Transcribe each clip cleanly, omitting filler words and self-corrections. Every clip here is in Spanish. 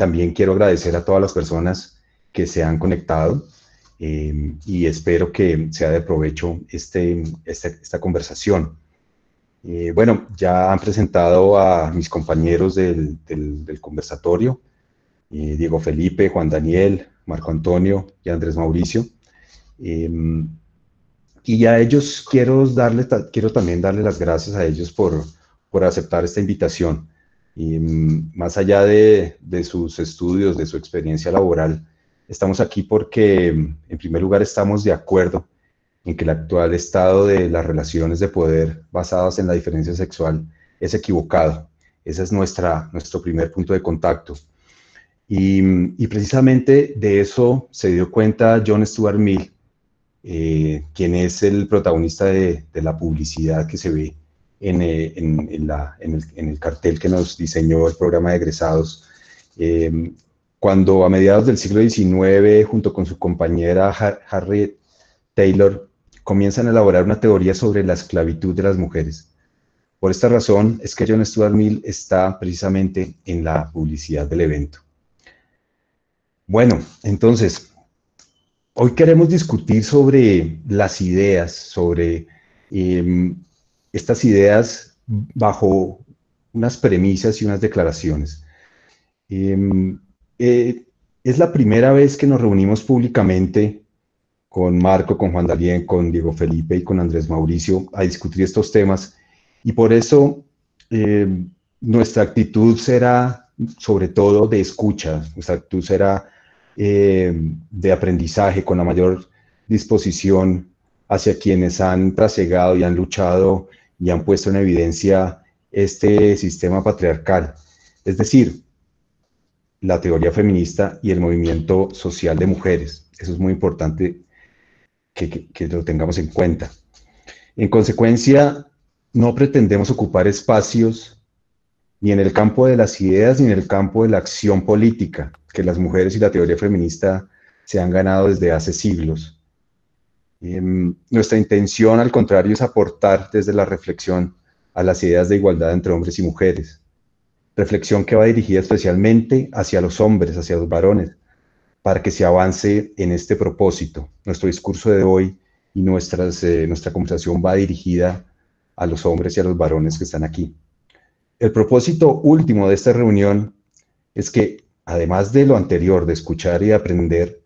también quiero agradecer a todas las personas que se han conectado y espero que sea de provecho esta conversación. Bueno, ya han presentado a mis compañeros del conversatorio, Diego Felipe, Juan Daniel, Marco Antonio y Andrés Mauricio. Y a ellos quiero también darle las gracias a ellos por aceptar esta invitación. Y más allá de sus estudios, de su experiencia laboral, estamos aquí porque, en primer lugar, estamos de acuerdo en que el actual estado de las relaciones de poder basadas en la diferencia sexual es equivocado. Ese es nuestro primer punto de contacto. Y precisamente de eso se dio cuenta John Stuart Mill, quien es el protagonista de la publicidad que se ve en el cartel que nos diseñó el programa de egresados, cuando a mediados del siglo XIX, junto con su compañera Harriet Taylor, comienzan a elaborar una teoría sobre la esclavitud de las mujeres. Por esta razón es que John Stuart Mill está precisamente en la publicidad del evento. Bueno, entonces, hoy queremos discutir sobre las ideas, sobre estas ideas bajo unas premisas y unas declaraciones. Es la primera vez que nos reunimos públicamente con Marco, con Juan Daniel, con Diego Felipe y con Andrés Mauricio a discutir estos temas, y por eso nuestra actitud será sobre todo de escucha, nuestra actitud será de aprendizaje, con la mayor disposición hacia quienes han trasegado y han luchado y han puesto en evidencia este sistema patriarcal, es decir, la teoría feminista y el movimiento social de mujeres. Eso es muy importante que lo tengamos en cuenta. En consecuencia, no pretendemos ocupar espacios ni en el campo de las ideas ni en el campo de la acción política, que las mujeres y la teoría feminista se han ganado desde hace siglos. Nuestra intención, al contrario, es aportar desde la reflexión a las ideas de igualdad entre hombres y mujeres. Reflexión que va dirigida especialmente hacia los hombres, hacia los varones, para que se avance en este propósito. Nuestro discurso de hoy y nuestra conversación va dirigida a los hombres y a los varones que están aquí. El propósito último de esta reunión es que, además de lo anterior, de escuchar y de aprender,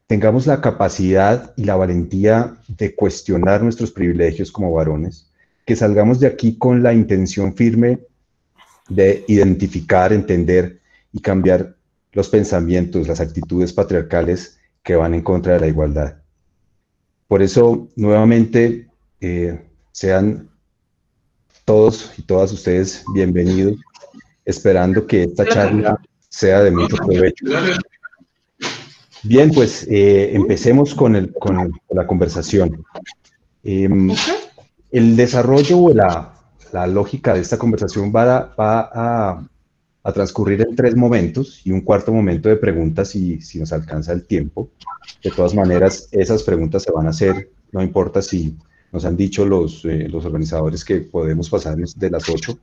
tengamos la capacidad y la valentía de cuestionar nuestros privilegios como varones, que salgamos de aquí con la intención firme de identificar, entender y cambiar los pensamientos, las actitudes patriarcales que van en contra de la igualdad. Por eso, nuevamente, sean todos y todas ustedes bienvenidos, esperando que esta charla sea de mucho provecho. Bien, pues empecemos con la conversación. El desarrollo o la lógica de esta conversación va a transcurrir en 3 momentos y un cuarto momento de preguntas si nos alcanza el tiempo. De todas maneras, esas preguntas se van a hacer, no importa si nos han dicho los organizadores que podemos pasarnos de las 8,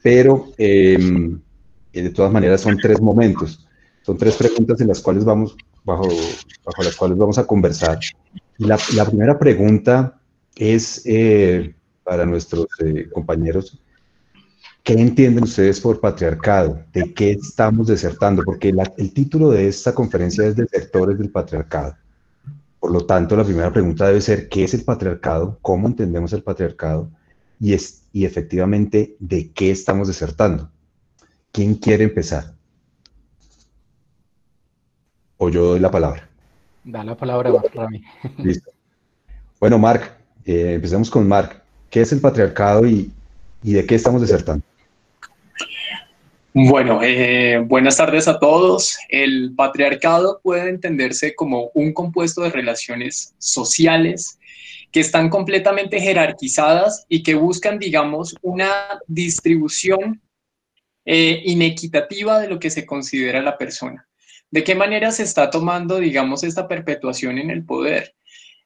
pero de todas maneras son 3 momentos, son 3 preguntas en las cuales bajo las cuales vamos a conversar. Y la primera pregunta es para nuestros compañeros: ¿qué entienden ustedes por patriarcado? ¿De qué estamos desertando? Porque el título de esta conferencia es Desertores del Patriarcado. Por lo tanto, la primera pregunta debe ser: ¿qué es el patriarcado? ¿Cómo entendemos el patriarcado? Y efectivamente, ¿de qué estamos desertando? ¿Quién quiere empezar? O yo doy la palabra. Da la palabra, Rami. Listo. Bueno, Marc, empecemos con Marc. ¿Qué es el patriarcado y de qué estamos desertando? Bueno, buenas tardes a todos. El patriarcado puede entenderse como un compuesto de relaciones sociales que están completamente jerarquizadas y que buscan, digamos, una distribución inequitativa de lo que se considera la persona. ¿De qué manera se está tomando, digamos, esta perpetuación en el poder?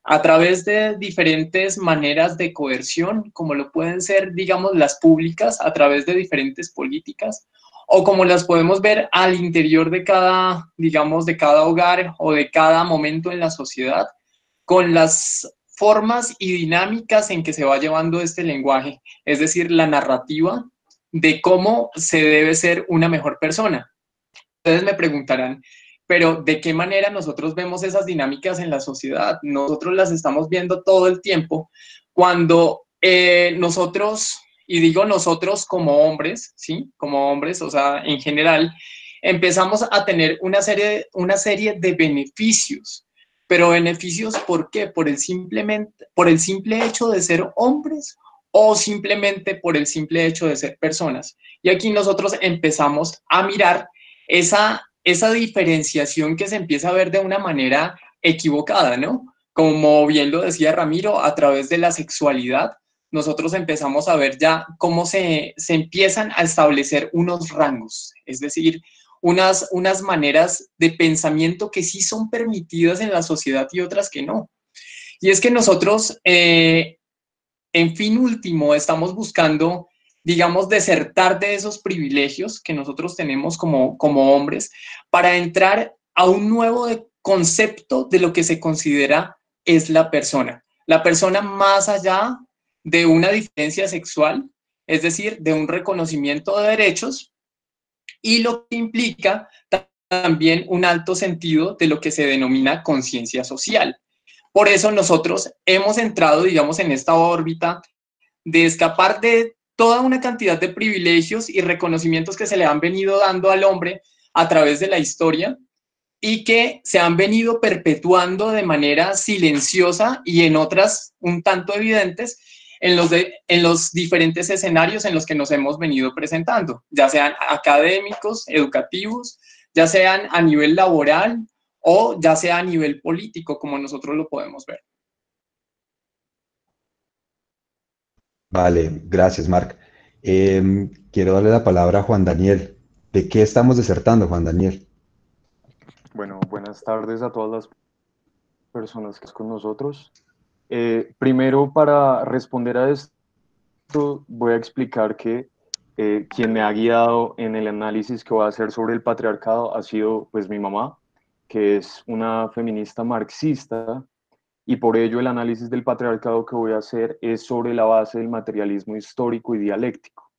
A través de diferentes maneras de coerción, como lo pueden ser, digamos, las públicas, a través de diferentes políticas, o como las podemos ver al interior de cada, digamos, de cada hogar o de cada momento en la sociedad, con las formas y dinámicas en que se va llevando este lenguaje, es decir, la narrativa de cómo se debe ser una mejor persona. Ustedes me preguntarán, pero ¿de qué manera nosotros vemos esas dinámicas en la sociedad? Nosotros las estamos viendo todo el tiempo cuando nosotros, y digo nosotros como hombres, ¿sí? Como hombres, o sea, en general, empezamos a tener una serie de beneficios. Pero beneficios, ¿por qué? Por el simple hecho de ser hombres o simplemente por el simple hecho de ser personas. Y aquí nosotros empezamos a mirar esa diferenciación que se empieza a ver de una manera equivocada, ¿no? Como bien lo decía Ramiro, a través de la sexualidad, nosotros empezamos a ver ya cómo se empiezan a establecer unos rangos, es decir, unas maneras de pensamiento que sí son permitidas en la sociedad y otras que no. Y es que nosotros, en fin último, estamos buscando, digamos, desertar de esos privilegios que nosotros tenemos como hombres para entrar a un nuevo concepto de lo que se considera es la persona. La persona más allá de una diferencia sexual, es decir, de un reconocimiento de derechos, y lo que implica también un alto sentido de lo que se denomina conciencia social. Por eso nosotros hemos entrado, digamos, en esta órbita de escapar de toda una cantidad de privilegios y reconocimientos que se le han venido dando al hombre a través de la historia y que se han venido perpetuando de manera silenciosa y en otras un tanto evidentes en los diferentes escenarios en los que nos hemos venido presentando, ya sean académicos, educativos, ya sean a nivel laboral o ya sea a nivel político, como nosotros lo podemos ver. Vale, gracias, Marc. Quiero darle la palabra a Juan Daniel. ¿De qué estamos desertando, Juan Daniel? Bueno, buenas tardes a todas las personas que están con nosotros. Primero, para responder a esto, voy a explicar que quien me ha guiado en el análisis que voy a hacer sobre el patriarcado ha sido pues mi mamá, que es una feminista marxista, y por ello el análisis del patriarcado que voy a hacer es sobre la base del materialismo histórico y dialéctico.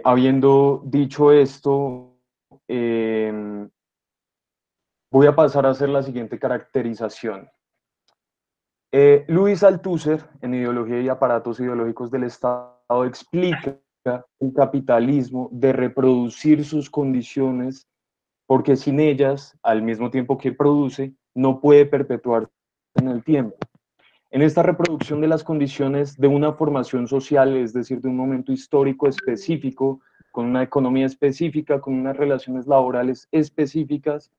Habiendo dicho esto, voy a pasar a hacer la siguiente caracterización. Louis Althusser, en Ideología y Aparatos Ideológicos del Estado, explica el capitalismo de reproducir sus condiciones porque sin ellas, al mismo tiempo que produce, no puede perpetuarse en el tiempo. En esta reproducción de las condiciones de una formación social, es decir, de un momento histórico específico, con una economía específica, con unas relaciones laborales específicas,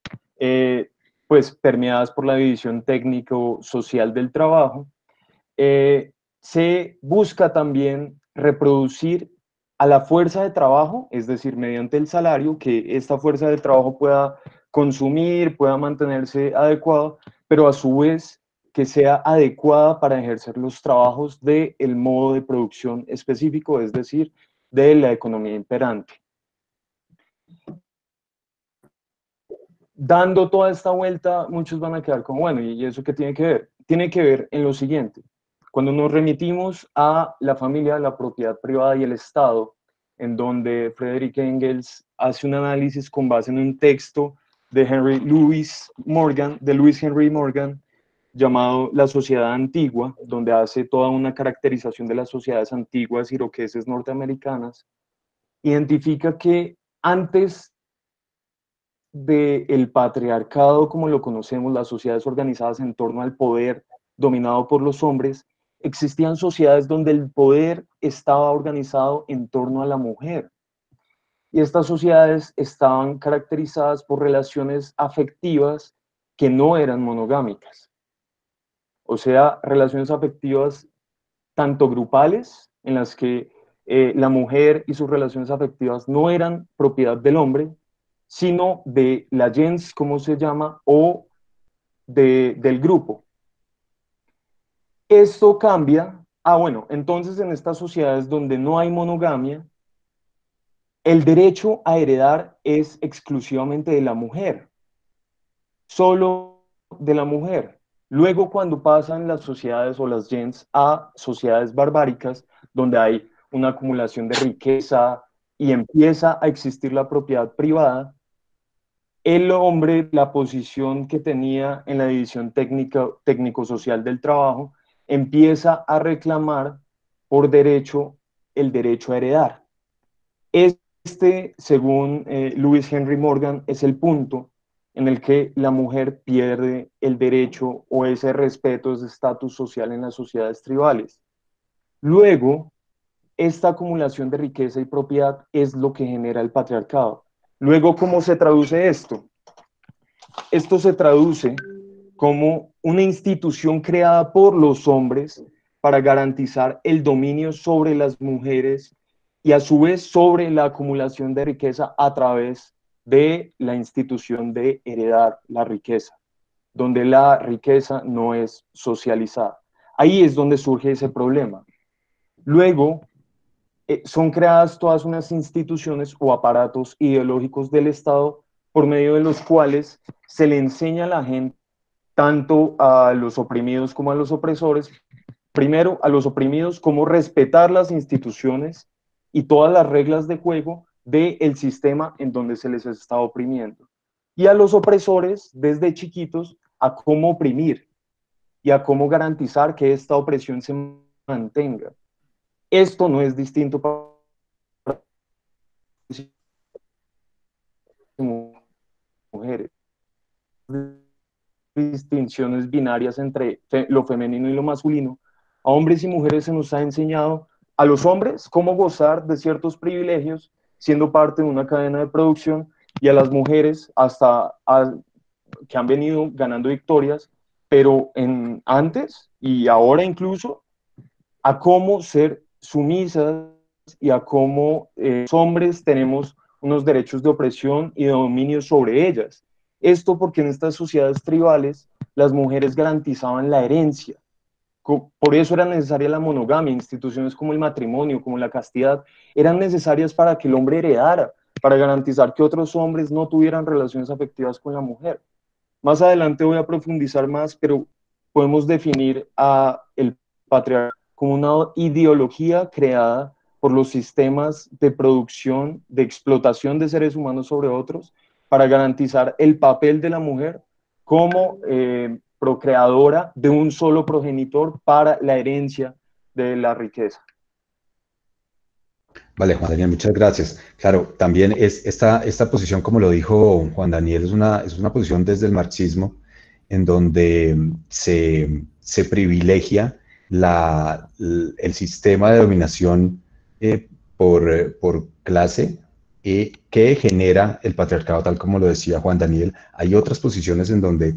pues permeadas por la división técnico-social del trabajo, se busca también reproducir a la fuerza de trabajo, es decir, mediante el salario, que esta fuerza de trabajo pueda consumir, pueda mantenerse adecuado, pero a su vez que sea adecuada para ejercer los trabajos del modo de producción específico, es decir, de la economía imperante. Dando toda esta vuelta, muchos van a quedar como, bueno, ¿y eso qué tiene que ver? Tiene que ver en lo siguiente. Cuando nos remitimos a la familia, la propiedad privada y el Estado, en donde Friedrich Engels hace un análisis con base en un texto de Lewis Henry Morgan, llamado La Sociedad Antigua, donde hace toda una caracterización de las sociedades antiguas iroqueses norteamericanas, identifica que antes del patriarcado, como lo conocemos, las sociedades organizadas en torno al poder dominado por los hombres, existían sociedades donde el poder estaba organizado en torno a la mujer. Y estas sociedades estaban caracterizadas por relaciones afectivas que no eran monogámicas. O sea, relaciones afectivas tanto grupales, en las que la mujer y sus relaciones afectivas no eran propiedad del hombre, sino de la gens, como se llama, o del grupo. Esto cambia, bueno, entonces en estas sociedades donde no hay monogamia, el derecho a heredar es exclusivamente de la mujer, solo de la mujer. Luego, cuando pasan las sociedades o las gens a sociedades barbáricas, donde hay una acumulación de riqueza y empieza a existir la propiedad privada, el hombre, la posición que tenía en la división técnico-social del trabajo, empieza a reclamar por derecho el derecho a heredar. Este, según Lewis Henry Morgan, es el punto en el que la mujer pierde el derecho o ese respeto, ese estatus social en las sociedades tribales. Luego, esta acumulación de riqueza y propiedad es lo que genera el patriarcado. Luego, ¿cómo se traduce esto? Esto se traduce como una institución creada por los hombres para garantizar el dominio sobre las mujeres y a su vez sobre la acumulación de riqueza a través de la institución de heredar la riqueza, donde la riqueza no es socializada. Ahí es donde surge ese problema. Luego, son creadas todas unas instituciones o aparatos ideológicos del Estado por medio de los cuales se le enseña a la gente, tanto a los oprimidos como a los opresores, primero a los oprimidos cómo respetar las instituciones y todas las reglas de juego del sistema en donde se les está oprimiendo. Y a los opresores, desde chiquitos, a cómo oprimir y a cómo garantizar que esta opresión se mantenga. Esto no es distinto para mujeres. Distinciones binarias entre lo femenino y lo masculino. A hombres y mujeres se nos ha enseñado a los hombres cómo gozar de ciertos privilegios siendo parte de una cadena de producción y a las mujeres que han venido ganando victorias, pero antes y ahora incluso a cómo ser sumisas y a cómo los hombres tenemos unos derechos de opresión y de dominio sobre ellas. Esto porque en estas sociedades tribales las mujeres garantizaban la herencia. Por eso era necesaria la monogamia. Instituciones como el matrimonio, como la castidad, eran necesarias para que el hombre heredara, para garantizar que otros hombres no tuvieran relaciones afectivas con la mujer. Más adelante voy a profundizar más, pero podemos definir el patriarcado como una ideología creada por los sistemas de producción, de explotación de seres humanos sobre otros, para garantizar el papel de la mujer como procreadora de un solo progenitor para la herencia de la riqueza. Vale, Juan Daniel, muchas gracias. Claro, también esta posición, como lo dijo Juan Daniel, es una posición desde el marxismo en donde se privilegia el sistema de dominación por clase que genera el patriarcado, tal como lo decía Juan Daniel. Hay otras posiciones en donde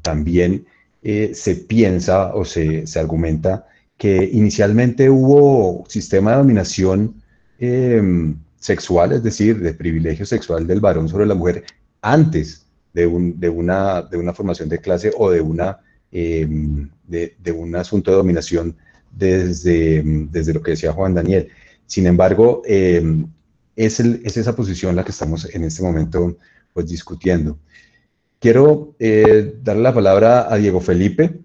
también se piensa o se argumenta que inicialmente hubo sistema de dominación sexual, es decir, de privilegio sexual del varón sobre la mujer, antes de una formación de clase o de un asunto de dominación desde lo que decía Juan Daniel. Sin embargo, es esa posición la que estamos en este momento pues, discutiendo. Quiero darle la palabra a Diego Felipe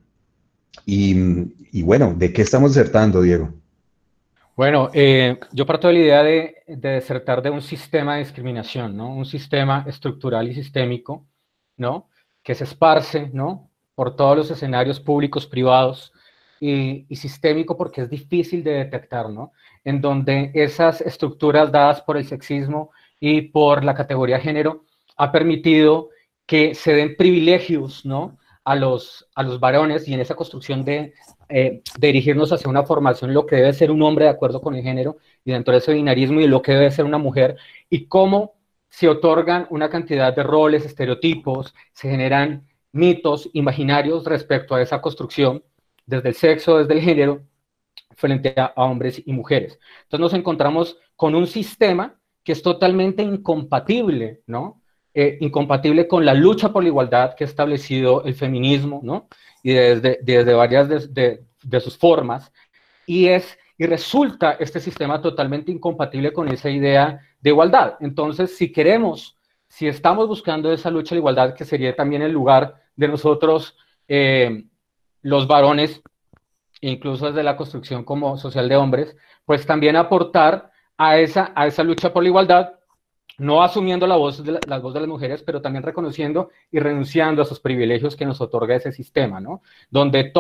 y bueno, ¿de qué estamos disertando, Diego? Bueno, yo parto de la idea de disertar de un sistema de discriminación, ¿no? Un sistema estructural y sistémico, ¿no? Que se esparce, ¿no? Por todos los escenarios públicos, privados, y sistémico porque es difícil de detectar, ¿no? En donde esas estructuras dadas por el sexismo y por la categoría género ha permitido que se den privilegios, ¿no? A los varones y en esa construcción de dirigirnos hacia una formación, lo que debe ser un hombre de acuerdo con el género y dentro de ese binarismo y lo que debe ser una mujer y cómo se otorgan una cantidad de roles, estereotipos, se generan mitos imaginarios respecto a esa construcción desde el sexo, desde el género, frente a hombres y mujeres. Entonces nos encontramos con un sistema que es totalmente incompatible, ¿no? Incompatible con la lucha por la igualdad que ha establecido el feminismo, ¿no? Y desde varias de sus formas, y es y resulta este sistema totalmente incompatible con esa idea de igualdad. Entonces, si estamos buscando esa lucha de igualdad, que sería también el lugar de nosotros, los varones, incluso desde la construcción como social de hombres, pues también aportar a esa lucha por la igualdad, no asumiendo la voz de las mujeres, pero también reconociendo y renunciando a esos privilegios que nos otorga ese sistema, ¿no? Donde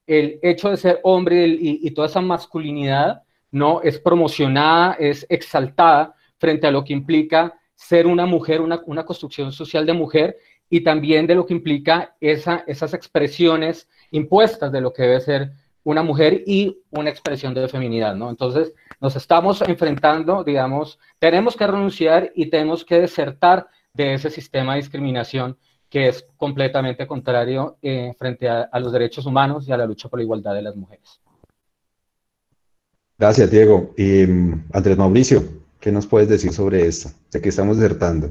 el hecho de ser hombre y toda esa masculinidad, ¿no? Es promocionada, es exaltada frente a lo que implica ser una mujer, una construcción social de mujer, y también de lo que implica esas expresiones impuestas de lo que debe ser una mujer y una expresión de feminidad, ¿no? Entonces, nos estamos enfrentando, digamos, tenemos que renunciar y tenemos que desertar de ese sistema de discriminación que es completamente contrario frente a los derechos humanos y a la lucha por la igualdad de las mujeres. Gracias, Diego. Y Andrés Mauricio, ¿qué nos puedes decir sobre esto? ¿De qué estamos desertando?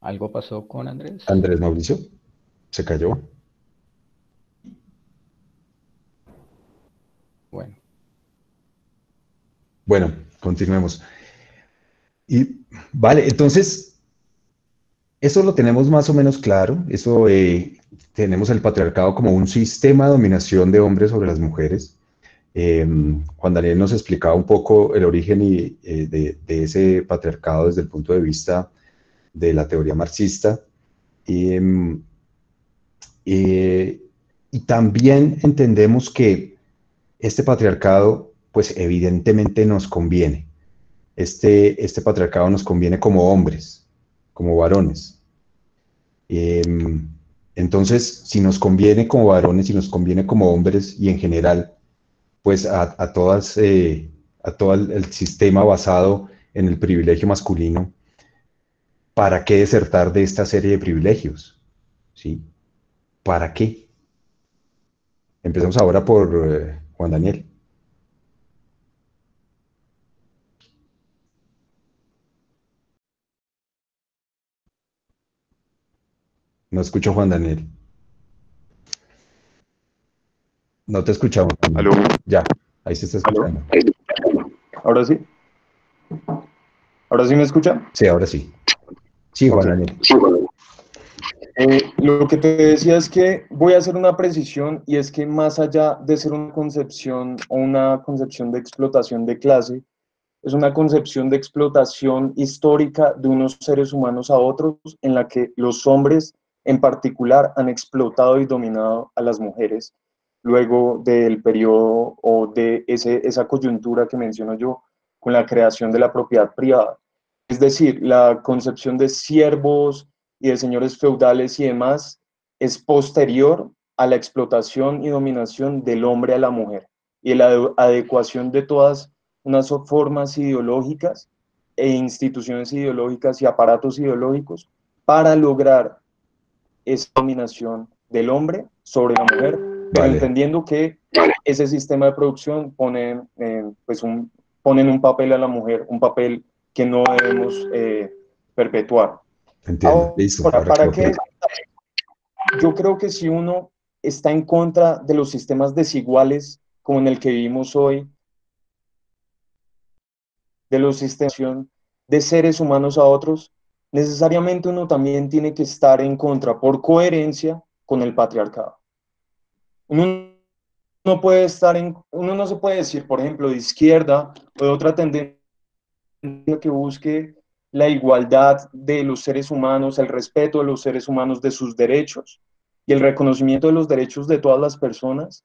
¿Algo pasó con Andrés? Andrés Mauricio, ¿se cayó? Bueno, continuemos. Y vale, entonces, eso lo tenemos más o menos claro. Eso tenemos el patriarcado como un sistema de dominación de hombres sobre las mujeres. Juan Daniel nos explicaba un poco el origen de ese patriarcado desde el punto de vista de la teoría marxista. Y también entendemos que este patriarcado, pues evidentemente nos conviene. Este patriarcado nos conviene como hombres, como varones. Entonces, si nos conviene como varones, si nos conviene como hombres y en general, pues a todo el sistema basado en el privilegio masculino, ¿para qué desertar de esta serie de privilegios? ¿Sí? ¿Para qué? Empezamos ahora por Juan Daniel. No escucho a Juan Daniel. No te escuchamos. ¿Aló? Ya, ahí se está escuchando. ¿Aló? ¿Ahora sí? ¿Ahora sí me escucha? Sí, ahora sí. Sí, Juan Daniel. Lo que te decía es que voy a hacer una precisión, y es que más allá de ser una concepción o una concepción de explotación de clase, es una concepción de explotación histórica de unos seres humanos a otros, en la que los hombres en particular han explotado y dominado a las mujeres luego del periodo o de esa coyuntura que menciono yo con la creación de la propiedad privada. Es decir, la concepción de siervos y de señores feudales y demás es posterior a la explotación y dominación del hombre a la mujer y la adecuación de todas unas formas ideológicas e instituciones ideológicas y aparatos ideológicos para lograr esa dominación del hombre sobre la mujer, pero entendiendo que ese sistema de producción pone ponen un papel a la mujer, un papel que no debemos perpetuar. Entiendo, listo. ¿Para qué? Yo creo que si uno está en contra de los sistemas desiguales como en el que vivimos hoy, de los sistemas de seres humanos a otros, necesariamente uno también tiene que estar en contra, por coherencia, con el patriarcado. Uno no se puede decir, por ejemplo, de izquierda o de otra tendencia que busque la igualdad de los seres humanos, el respeto de los seres humanos, de sus derechos y el reconocimiento de los derechos de todas las personas,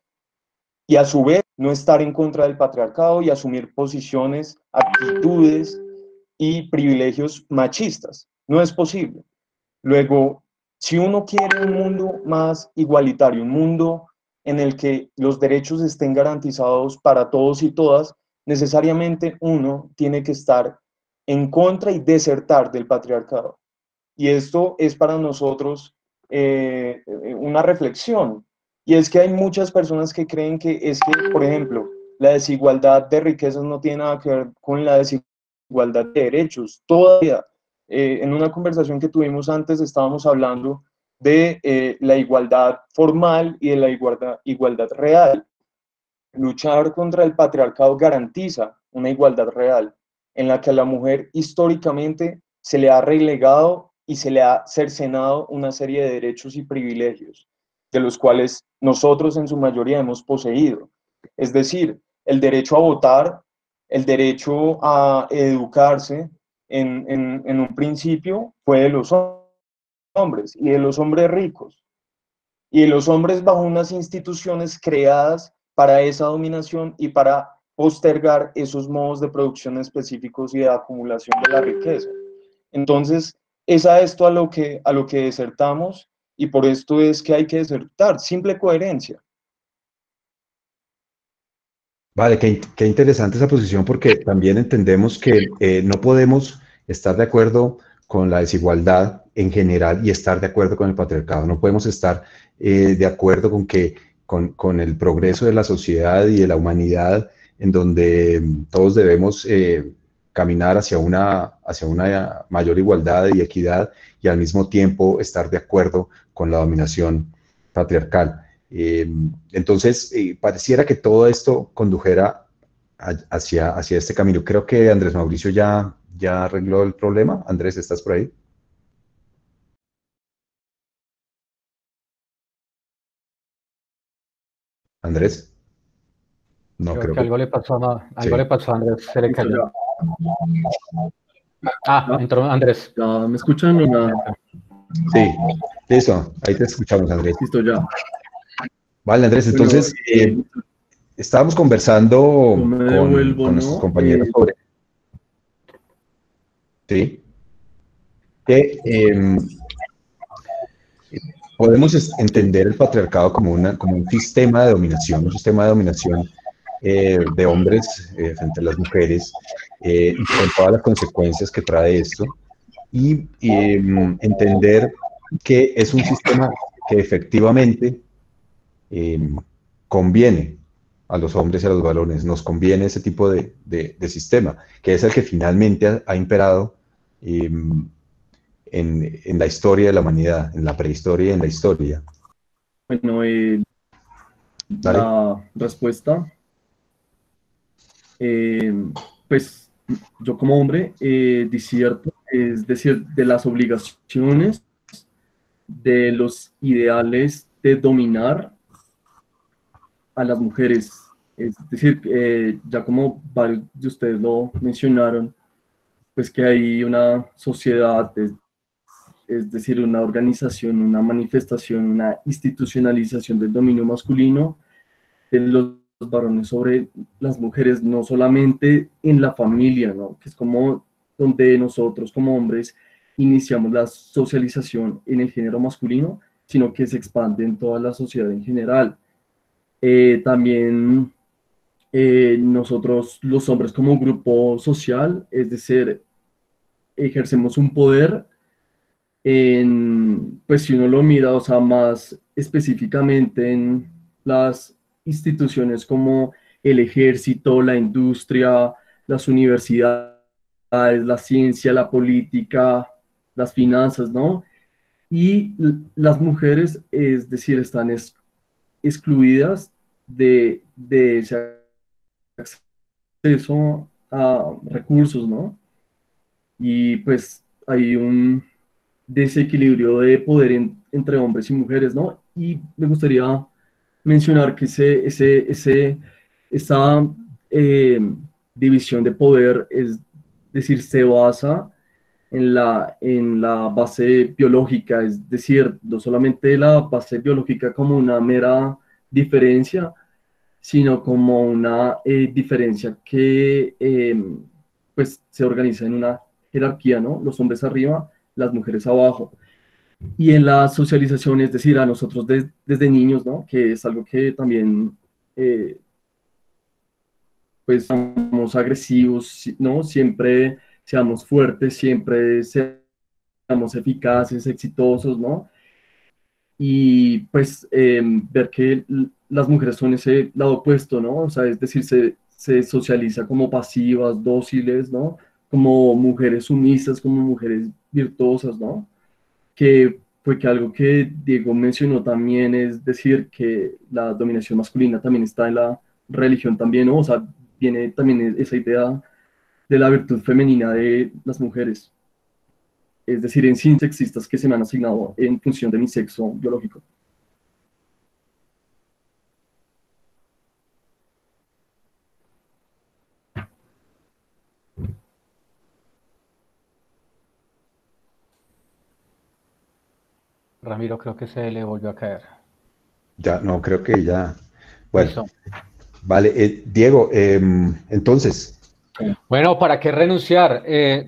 y a su vez no estar en contra del patriarcado y asumir posiciones, actitudes y privilegios machistas. No es posible. Luego, si uno quiere un mundo más igualitario, un mundo en el que los derechos estén garantizados para todos y todas, necesariamente uno tiene que estar en contra y desertar del patriarcado. Y esto es para nosotros una reflexión. Y es que hay muchas personas que creen que es que, por ejemplo, la desigualdad de riquezas no tiene nada que ver con la desigualdad de derechos. Todavía en una conversación que tuvimos antes estábamos hablando de la igualdad formal y de la igualdad real. Luchar contra el patriarcado garantiza una igualdad real, en la que a la mujer históricamente se le ha relegado y se le ha cercenado una serie de derechos y privilegios, de los cuales nosotros en su mayoría hemos poseído. Es decir, el derecho a votar, el derecho a educarse, en un principio fue de los hombres y de los hombres ricos y de los hombres bajo unas instituciones creadas para esa dominación y para postergar esos modos de producción específicos y de acumulación de la riqueza. Entonces, es a esto a lo que desertamos, y por esto es que hay que desertar, simple coherencia. Vale, qué interesante esa posición, porque también entendemos que no podemos estar de acuerdo con la desigualdad en general y estar de acuerdo con el patriarcado. No podemos estar de acuerdo con que con el progreso de la sociedad y de la humanidad, en donde todos debemos caminar hacia una mayor igualdad y equidad, y al mismo tiempo estar de acuerdo con la dominación patriarcal. Entonces, pareciera que todo esto condujera hacia este camino. Creo que Andrés Mauricio ya arregló el problema. Andrés, ¿estás por ahí? Andrés. No, Creo creo que que algo le pasó sí. le pasó a Andrés, se le Listo, cayó. ya. Entró Andrés. ¿Ya me escuchan o nada? Sí, listo. Ahí te escuchamos, Andrés. Listo, ya. Vale, Andrés, entonces estábamos conversando yo me devuelvo, con nuestros ¿no? compañeros sobre... Sí. Que podemos entender el patriarcado como un sistema de dominación, de hombres frente a las mujeres, y con todas las consecuencias que trae esto, y entender que es un sistema que efectivamente conviene a los hombres y a los varones, nos conviene ese tipo de sistema, que es el que finalmente ha imperado en la historia de la humanidad, en la prehistoria y en la historia. Bueno, la respuesta, pues yo como hombre disierto, es decir, de las obligaciones, de los ideales de dominar a las mujeres. Es decir, ya como varios de ustedes lo mencionaron, pues que hay una sociedad, es decir, una organización, una manifestación, una institucionalización del dominio masculino de los varones sobre las mujeres, no solamente en la familia, ¿no? Que es como donde nosotros como hombres iniciamos la socialización en el género masculino, sino que se expande en toda la sociedad en general. También nosotros los hombres como grupo social, es decir, ejercemos un poder pues si uno lo mira, o sea, más específicamente en las instituciones como el ejército, la industria, las universidades, la ciencia, la política, las finanzas, ¿no? Y las mujeres, es decir, están excluidas de ese acceso a recursos, ¿no? Y pues hay un desequilibrio de poder entre hombres y mujeres, ¿no? Y me gustaría mencionar que esa división de poder, es decir, se basa en la base biológica, es decir, no solamente la base biológica como una mera diferencia, sino como una diferencia que pues se organiza en una jerarquía, ¿no? Los hombres arriba, las mujeres abajo. Y en la socialización, es decir, a nosotros desde niños, ¿no? Que es algo que también, pues, somos agresivos, ¿no? Siempre seamos fuertes, siempre seamos eficaces, exitosos, ¿no? Y pues ver que las mujeres son ese lado opuesto, ¿no? O sea, es decir, se socializa como pasivas, dóciles, ¿no? como mujeres sumisas, como mujeres virtuosas, ¿no? Que fue que algo que Diego mencionó también, es decir, que la dominación masculina también está en la religión también, ¿no? O sea, viene también esa idea de la virtud femenina de las mujeres, es decir, en sí sexistas que se me han asignado en función de mi sexo biológico. Ramiro creo que se le volvió a caer. Ya, no, creo que ya. Bueno, Listo. vale. Diego, entonces, Bueno, ¿para qué renunciar?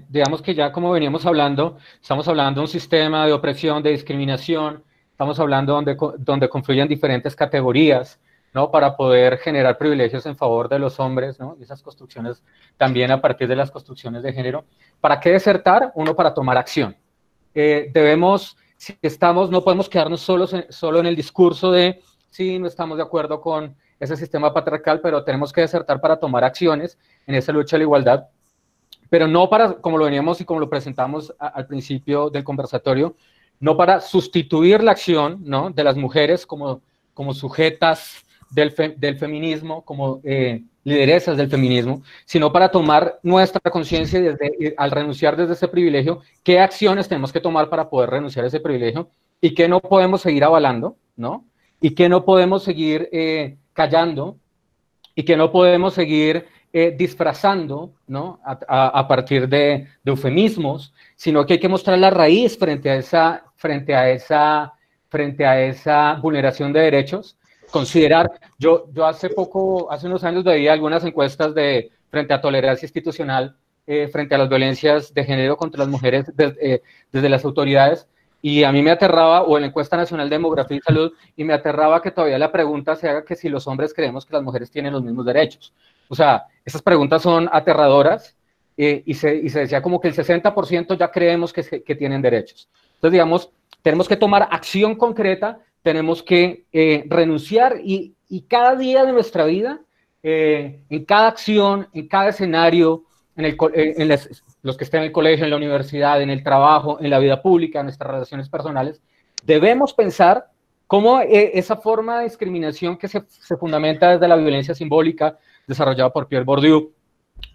Digamos que ya como veníamos hablando, estamos hablando de un sistema de opresión, de discriminación, estamos hablando donde confluyen diferentes categorías, ¿no? Para poder generar privilegios en favor de los hombres, ¿no? Y esas construcciones también a partir de las construcciones de género. ¿Para qué desertar? Uno, para tomar acción. Si estamos, no podemos quedarnos solo en el discurso de, sí, no estamos de acuerdo con ese sistema patriarcal, pero tenemos que desertar para tomar acciones en esa lucha de la igualdad, pero no para, como lo veníamos y como lo presentamos al principio del conversatorio, no para sustituir la acción, ¿no?, de las mujeres como sujetas del feminismo, como lideresas del feminismo, sino para tomar nuestra conciencia y al renunciar desde ese privilegio, qué acciones tenemos que tomar para poder renunciar a ese privilegio y qué no podemos seguir avalando, ¿no? Y qué no podemos seguir callando y que no podemos seguir disfrazando, ¿no?, a partir de eufemismos, sino que hay que mostrar la raíz frente a esa vulneración de derechos. Considerar, yo hace unos años veía algunas encuestas frente a tolerancia institucional, frente a las violencias de género contra las mujeres desde las autoridades, y a mí me aterraba, o en la encuesta nacional de demografía y salud, y me aterraba que todavía la pregunta se haga que si los hombres creemos que las mujeres tienen los mismos derechos. O sea, esas preguntas son aterradoras, y se decía como que el 60% ya creemos que tienen derechos. Entonces, digamos, tenemos que tomar acción concreta, tenemos que renunciar, y cada día de nuestra vida, en cada acción, en cada escenario, los que estén en el colegio, en la universidad, en el trabajo, en la vida pública, en nuestras relaciones personales, debemos pensar cómo esa forma de discriminación que se fundamenta desde la violencia simbólica desarrollada por Pierre Bourdieu,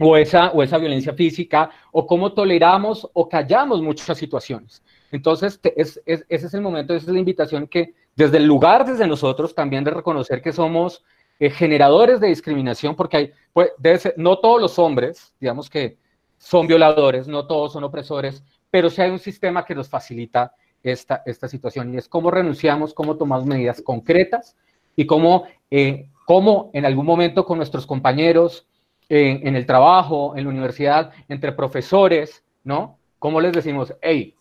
o esa violencia física, o cómo toleramos o callamos muchas situaciones. Entonces, ese es el momento, esa es la invitación, que desde el lugar, desde nosotros, también de reconocer que somos generadores de discriminación, porque no todos los hombres, digamos, que son violadores, no todos son opresores, pero sí hay un sistema que nos facilita esta situación, y es cómo renunciamos, cómo tomamos medidas concretas, y cómo en algún momento con nuestros compañeros, en el trabajo, en la universidad, entre profesores, ¿no? ¿Cómo les decimos, hey,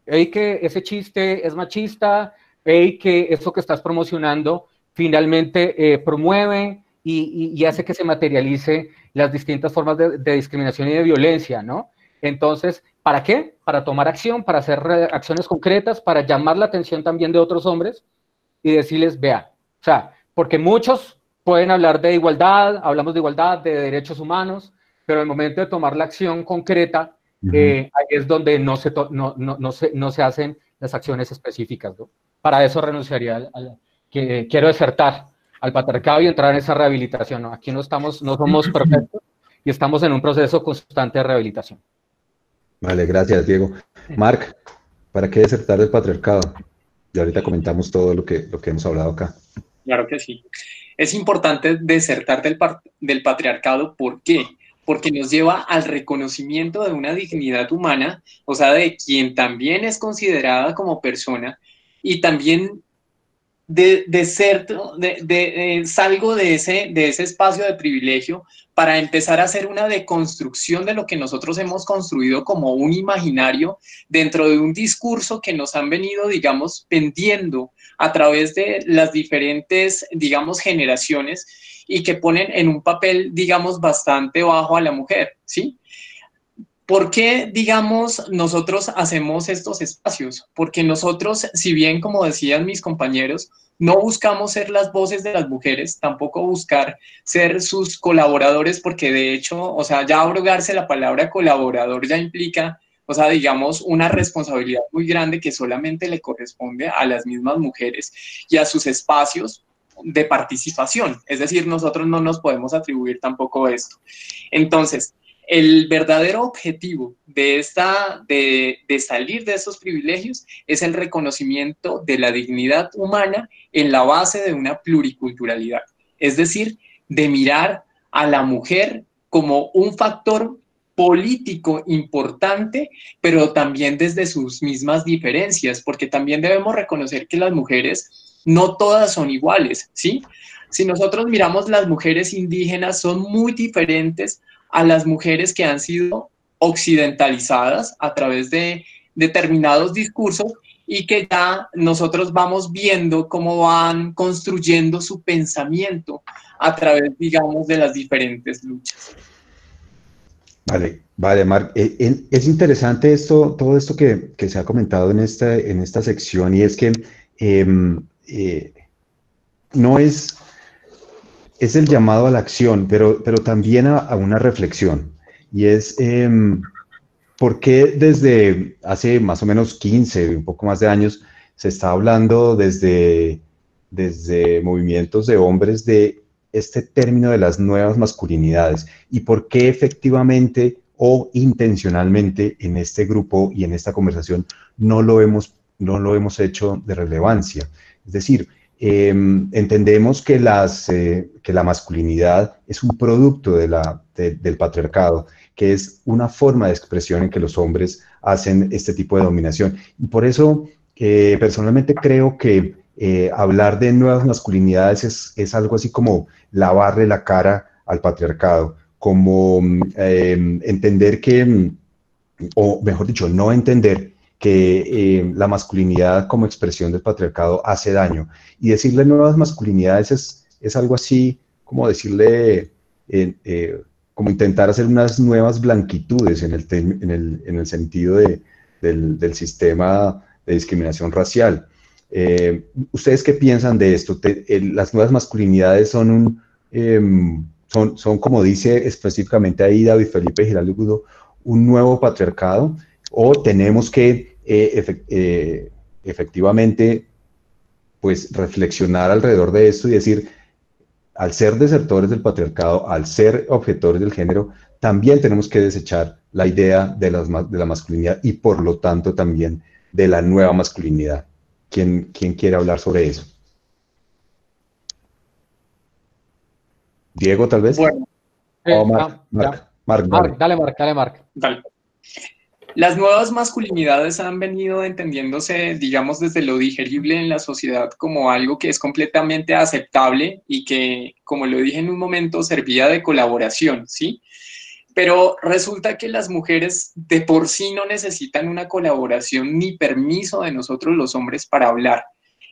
que ese chiste es machista, hey, que eso que estás promocionando finalmente promueve y hace que se materialice las distintas formas de discriminación y de violencia, ¿no? Entonces, ¿para qué? Para tomar acción, para hacer acciones concretas, para llamar la atención también de otros hombres y decirles, vea, o sea, porque muchos pueden hablar de igualdad, hablamos de igualdad, de derechos humanos, pero en el momento de tomar la acción concreta, ahí es donde no se hacen las acciones específicas, ¿no? Para eso renunciaría quiero desertar al patriarcado y entrar en esa rehabilitación, ¿no? Aquí no somos perfectos y estamos en un proceso constante de rehabilitación. Vale, gracias, Diego. Marc, ¿para qué desertar del patriarcado? Y ahorita comentamos todo lo que hemos hablado acá. Claro que sí. Es importante desertar del patriarcado. ¿Por qué? Porque nos lleva al reconocimiento de una dignidad humana, o sea, de quien también es considerada como persona, y también salgo de ese espacio de privilegio para empezar a hacer una deconstrucción de lo que nosotros hemos construido como un imaginario dentro de un discurso que nos han venido, digamos, vendiendo a través de las diferentes, digamos, generaciones, y que ponen en un papel, digamos, bastante bajo a la mujer, ¿sí? ¿Por qué, digamos, nosotros hacemos estos espacios? Porque nosotros, si bien, como decían mis compañeros, no buscamos ser las voces de las mujeres, tampoco buscar ser sus colaboradores, porque de hecho, o sea, ya abrogarse la palabra colaborador ya implica, o sea, digamos, una responsabilidad muy grande que solamente le corresponde a las mismas mujeres y a sus espacios de participación. Es decir, nosotros no nos podemos atribuir tampoco esto. Entonces, el verdadero objetivo de salir de estos privilegios es el reconocimiento de la dignidad humana en la base de una pluriculturalidad, es decir, de mirar a la mujer como un factor político importante, pero también desde sus mismas diferencias, porque también debemos reconocer que las mujeres no todas son iguales, ¿sí? Si nosotros miramos, las mujeres indígenas son muy diferentes a las mujeres que han sido occidentalizadas a través de determinados discursos y que ya nosotros vamos viendo cómo van construyendo su pensamiento a través, digamos, de las diferentes luchas. Vale, vale, Marc. Es interesante esto, todo esto que se ha comentado en esta sección, y es que no es el llamado a la acción, pero también a una reflexión. Y es por qué desde hace más o menos 15, un poco más de años, se está hablando desde movimientos de hombres de este término de las nuevas masculinidades, y por qué efectivamente o intencionalmente en este grupo y en esta conversación no lo hemos hecho de relevancia. Es decir, entendemos que la masculinidad es un producto del patriarcado, que es una forma de expresión en que los hombres hacen este tipo de dominación. Y por eso, personalmente creo que hablar de nuevas masculinidades es algo así como lavarle la cara al patriarcado, como entender que, o mejor dicho, no entender que la masculinidad como expresión del patriarcado hace daño. Y decirle nuevas masculinidades es algo así como decirle, como intentar hacer unas nuevas blanquitudes en el sentido del sistema de discriminación racial. ¿Ustedes qué piensan de esto? Las nuevas masculinidades son, como dice específicamente ahí David Felipe Giraldo, un nuevo patriarcado, o tenemos que efectivamente pues reflexionar alrededor de esto y decir, al ser desertores del patriarcado, al ser objetores del género, también tenemos que desechar la idea de la masculinidad y por lo tanto también de la nueva masculinidad? ¿Quién quiere hablar sobre eso? ¿Diego, tal vez? Bueno, Marc, dale, Marc. Dale. Las nuevas masculinidades han venido entendiéndose, digamos, desde lo digerible en la sociedad como algo que es completamente aceptable y que, como lo dije en un momento, servía de colaboración, ¿sí? Pero resulta que las mujeres de por sí no necesitan una colaboración ni permiso de nosotros los hombres para hablar.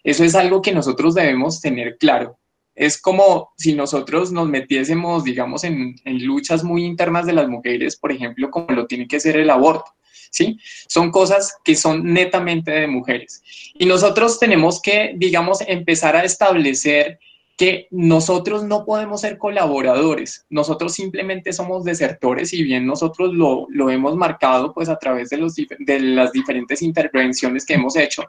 Eso es algo que nosotros debemos tener claro. Es como si nosotros nos metiésemos, digamos, en luchas muy internas de las mujeres, por ejemplo, como lo tiene que ser el aborto, ¿sí? Son cosas que son netamente de mujeres. Y nosotros tenemos que, digamos, empezar a establecer que nosotros no podemos ser colaboradores, nosotros simplemente somos desertores, y bien nosotros lo hemos marcado pues a través de las diferentes intervenciones que hemos hecho,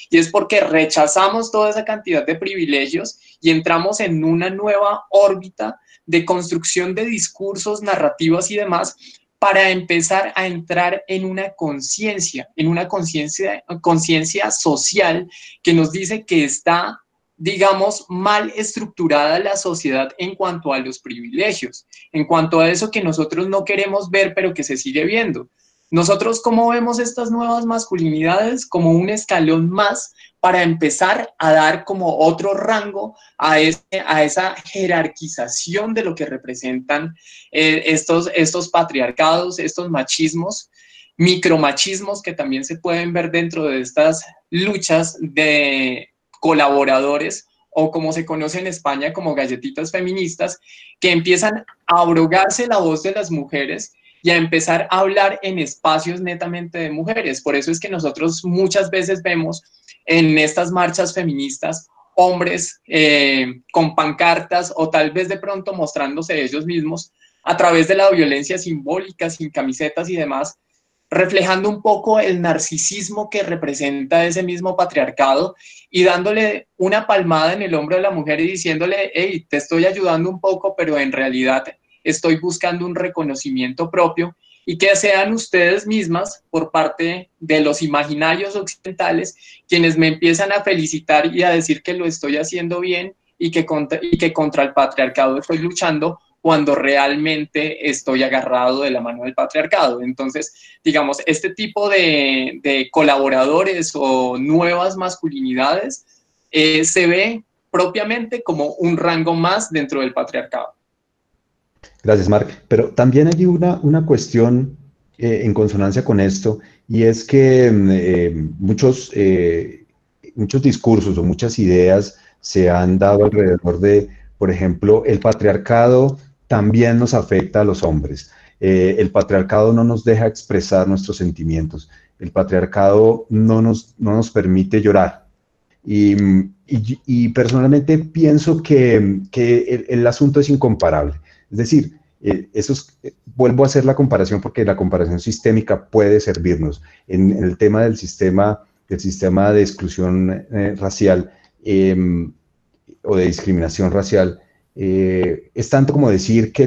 y es porque rechazamos toda esa cantidad de privilegios y entramos en una nueva órbita de construcción de discursos, narrativas y demás, para empezar a entrar en una conciencia social que nos dice que está, digamos, mal estructurada la sociedad en cuanto a los privilegios, en cuanto a eso que nosotros no queremos ver, pero que se sigue viendo. Nosotros, ¿cómo vemos estas nuevas masculinidades? Como un escalón más para empezar a dar como otro rango a esa jerarquización de lo que representan estos patriarcados, estos machismos, micromachismos que también se pueden ver dentro de estas luchas de colaboradores, o como se conoce en España como galletitas feministas, que empiezan a abrogarse la voz de las mujeres y a empezar a hablar en espacios netamente de mujeres. Por eso es que nosotros muchas veces vemos en estas marchas feministas hombres con pancartas o tal vez de pronto mostrándose ellos mismos a través de la violencia simbólica, sin camisetas y demás, reflejando un poco el narcisismo que representa ese mismo patriarcado y dándole una palmada en el hombro de la mujer y diciéndole, hey, te estoy ayudando un poco, pero en realidad estoy buscando un reconocimiento propio, y que sean ustedes mismas, por parte de los imaginarios occidentales, quienes me empiezan a felicitar y a decir que lo estoy haciendo bien y que contra el patriarcado estoy luchando, cuando realmente estoy agarrado de la mano del patriarcado. Entonces, digamos, este tipo de colaboradores o nuevas masculinidades se ve propiamente como un rango más dentro del patriarcado. Gracias, Marc. Pero también hay una cuestión en consonancia con esto, y es que muchos discursos o muchas ideas se han dado alrededor de, por ejemplo, el patriarcado también nos afecta a los hombres. El patriarcado no nos deja expresar nuestros sentimientos. El patriarcado no nos permite llorar. Y personalmente pienso que el asunto es incomparable. Es decir, vuelvo a hacer la comparación porque la comparación sistémica puede servirnos. En el tema del sistema de exclusión racial o de discriminación racial, es tanto como decir que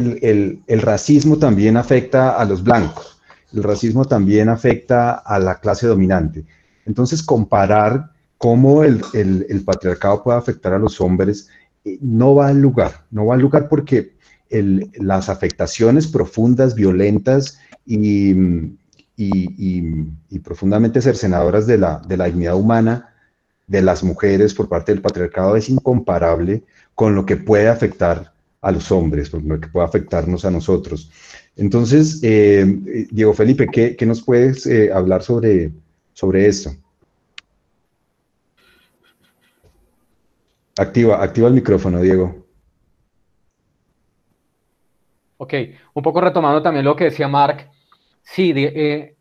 el racismo también afecta a los blancos, el racismo también afecta a la clase dominante. Entonces, comparar cómo el patriarcado puede afectar a los hombres no va al lugar porque las afectaciones profundas, violentas y profundamente cercenadoras de la dignidad humana de las mujeres por parte del patriarcado es incomparable con lo que puede afectar a los hombres, con lo que puede afectarnos a nosotros. Entonces, Diego Felipe, ¿qué nos puedes hablar sobre esto? Activa el micrófono, Diego. Ok, un poco retomando también lo que decía Marc, sí, desde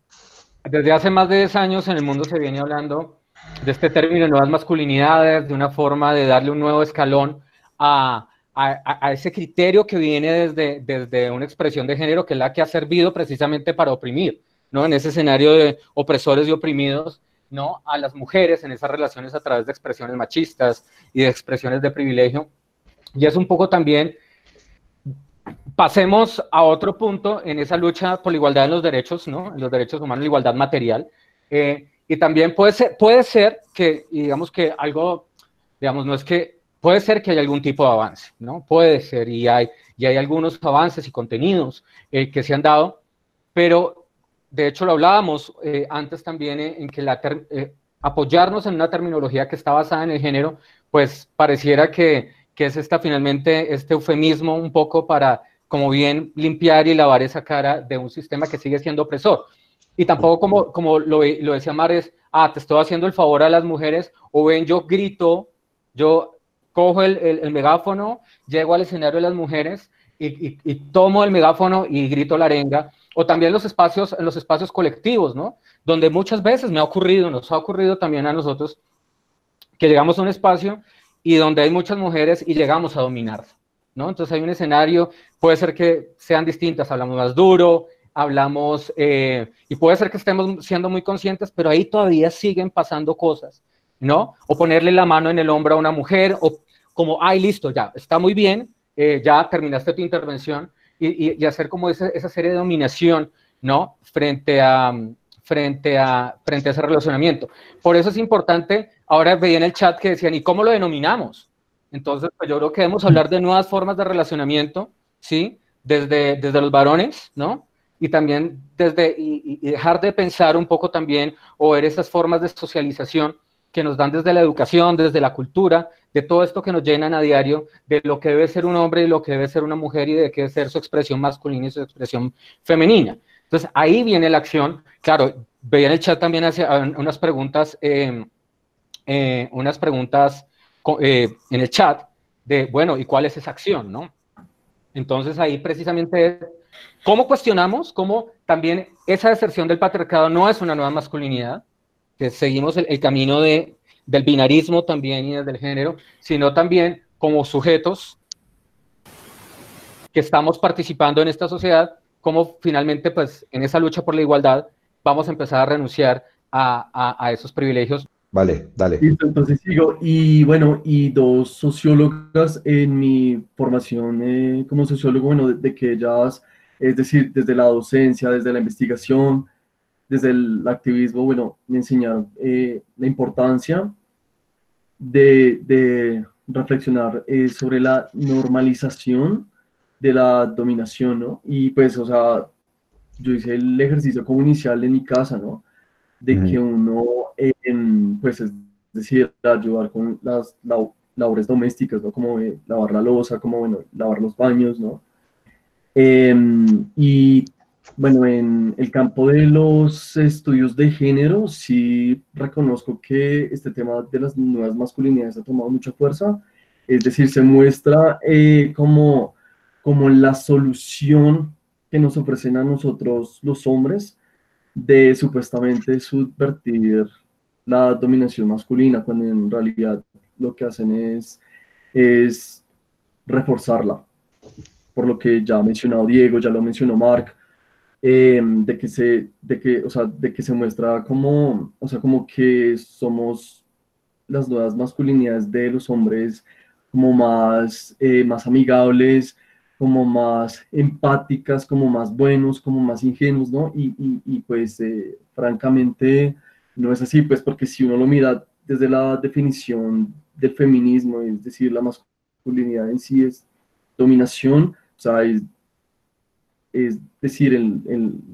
hace más de 10 años en el mundo se viene hablando de este término de nuevas masculinidades, de una forma de darle un nuevo escalón a ese criterio que viene desde una expresión de género, que es la que ha servido precisamente para oprimir, ¿no? En ese escenario de opresores y oprimidos, ¿no? A las mujeres en esas relaciones a través de expresiones machistas y de expresiones de privilegio. Y es un poco también, pasemos a otro punto en esa lucha por la igualdad en los derechos, ¿no? En los derechos humanos, la igualdad material. Y también puede ser que, digamos que algo, digamos, no es que, puede ser que haya algún tipo de avance, ¿no? Puede ser, y hay algunos avances y contenidos que se han dado, pero de hecho lo hablábamos antes también en que apoyarnos en una terminología que está basada en el género, pues pareciera que es finalmente este eufemismo un poco para, como bien, limpiar y lavar esa cara de un sistema que sigue siendo opresor. Y tampoco como lo decía Mar, te estoy haciendo el favor a las mujeres, o ven, yo grito, yo cojo el megáfono, llego al escenario de las mujeres y tomo el megáfono y grito la arenga, o también en los espacios colectivos, ¿no? Donde muchas veces nos ha ocurrido también a nosotros, que llegamos a un espacio y donde hay muchas mujeres y llegamos a dominar, ¿no? Entonces hay un escenario, puede ser que sean distintas, hablamos más duro, hablamos, y puede ser que estemos siendo muy conscientes, pero ahí todavía siguen pasando cosas, ¿no? O ponerle la mano en el hombro a una mujer, o como, ay, listo, ya, está muy bien, ya terminaste tu intervención, y hacer como esa serie de dominación, ¿no? Frente a ese relacionamiento. Por eso es importante, ahora veía en el chat que decían, ¿y cómo lo denominamos? Entonces, pues yo creo que debemos hablar de nuevas formas de relacionamiento, ¿sí? Desde los varones, ¿no? Y también y dejar de pensar un poco también, o ver esas formas de socialización que nos dan desde la educación, desde la cultura, de todo esto que nos llenan a diario, de lo que debe ser un hombre y lo que debe ser una mujer, y de qué debe ser su expresión masculina y su expresión femenina. Entonces, ahí viene la acción. Claro, veía en el chat también unas preguntas en el chat de, bueno, ¿y cuál es esa acción, no? Entonces, ahí precisamente ¿Cómo cuestionamos? ¿Cómo también esa deserción del patriarcado no es una nueva masculinidad? Que seguimos el camino del binarismo también y del género, sino también como sujetos que estamos participando en esta sociedad, cómo finalmente, pues, en esa lucha por la igualdad, vamos a empezar a renunciar a esos privilegios. Vale, dale. Listo, entonces sigo. Y bueno, y dos sociólogas en mi formación como sociólogo, bueno, de que ellas, es decir, desde la docencia, desde la investigación, desde el activismo, bueno, me enseñaron la importancia de reflexionar sobre la normalización de la dominación, ¿no? Y pues, o sea, yo hice el ejercicio como inicial en mi casa, ¿no? De que uno, pues, es decir, ayudar con las labores domésticas, ¿no? Como lavar la loza, como, bueno, lavar los baños, ¿no? Y bueno, en el campo de los estudios de género, sí reconozco que este tema de las nuevas masculinidades ha tomado mucha fuerza, es decir, se muestra como la solución que nos ofrecen a nosotros los hombres de supuestamente subvertir la dominación masculina, cuando en realidad lo que hacen es reforzarla, por lo que ya ha mencionado Diego, ya lo mencionó Mark, de que se muestra como, o sea, como que somos las nuevas masculinidades de los hombres como más amigables, como más empáticas, como más buenos, como más ingenuos, ¿no? Y pues francamente no es así, pues porque si uno lo mira desde la definición del feminismo, es decir, la masculinidad en sí es dominación, o sea, es decir,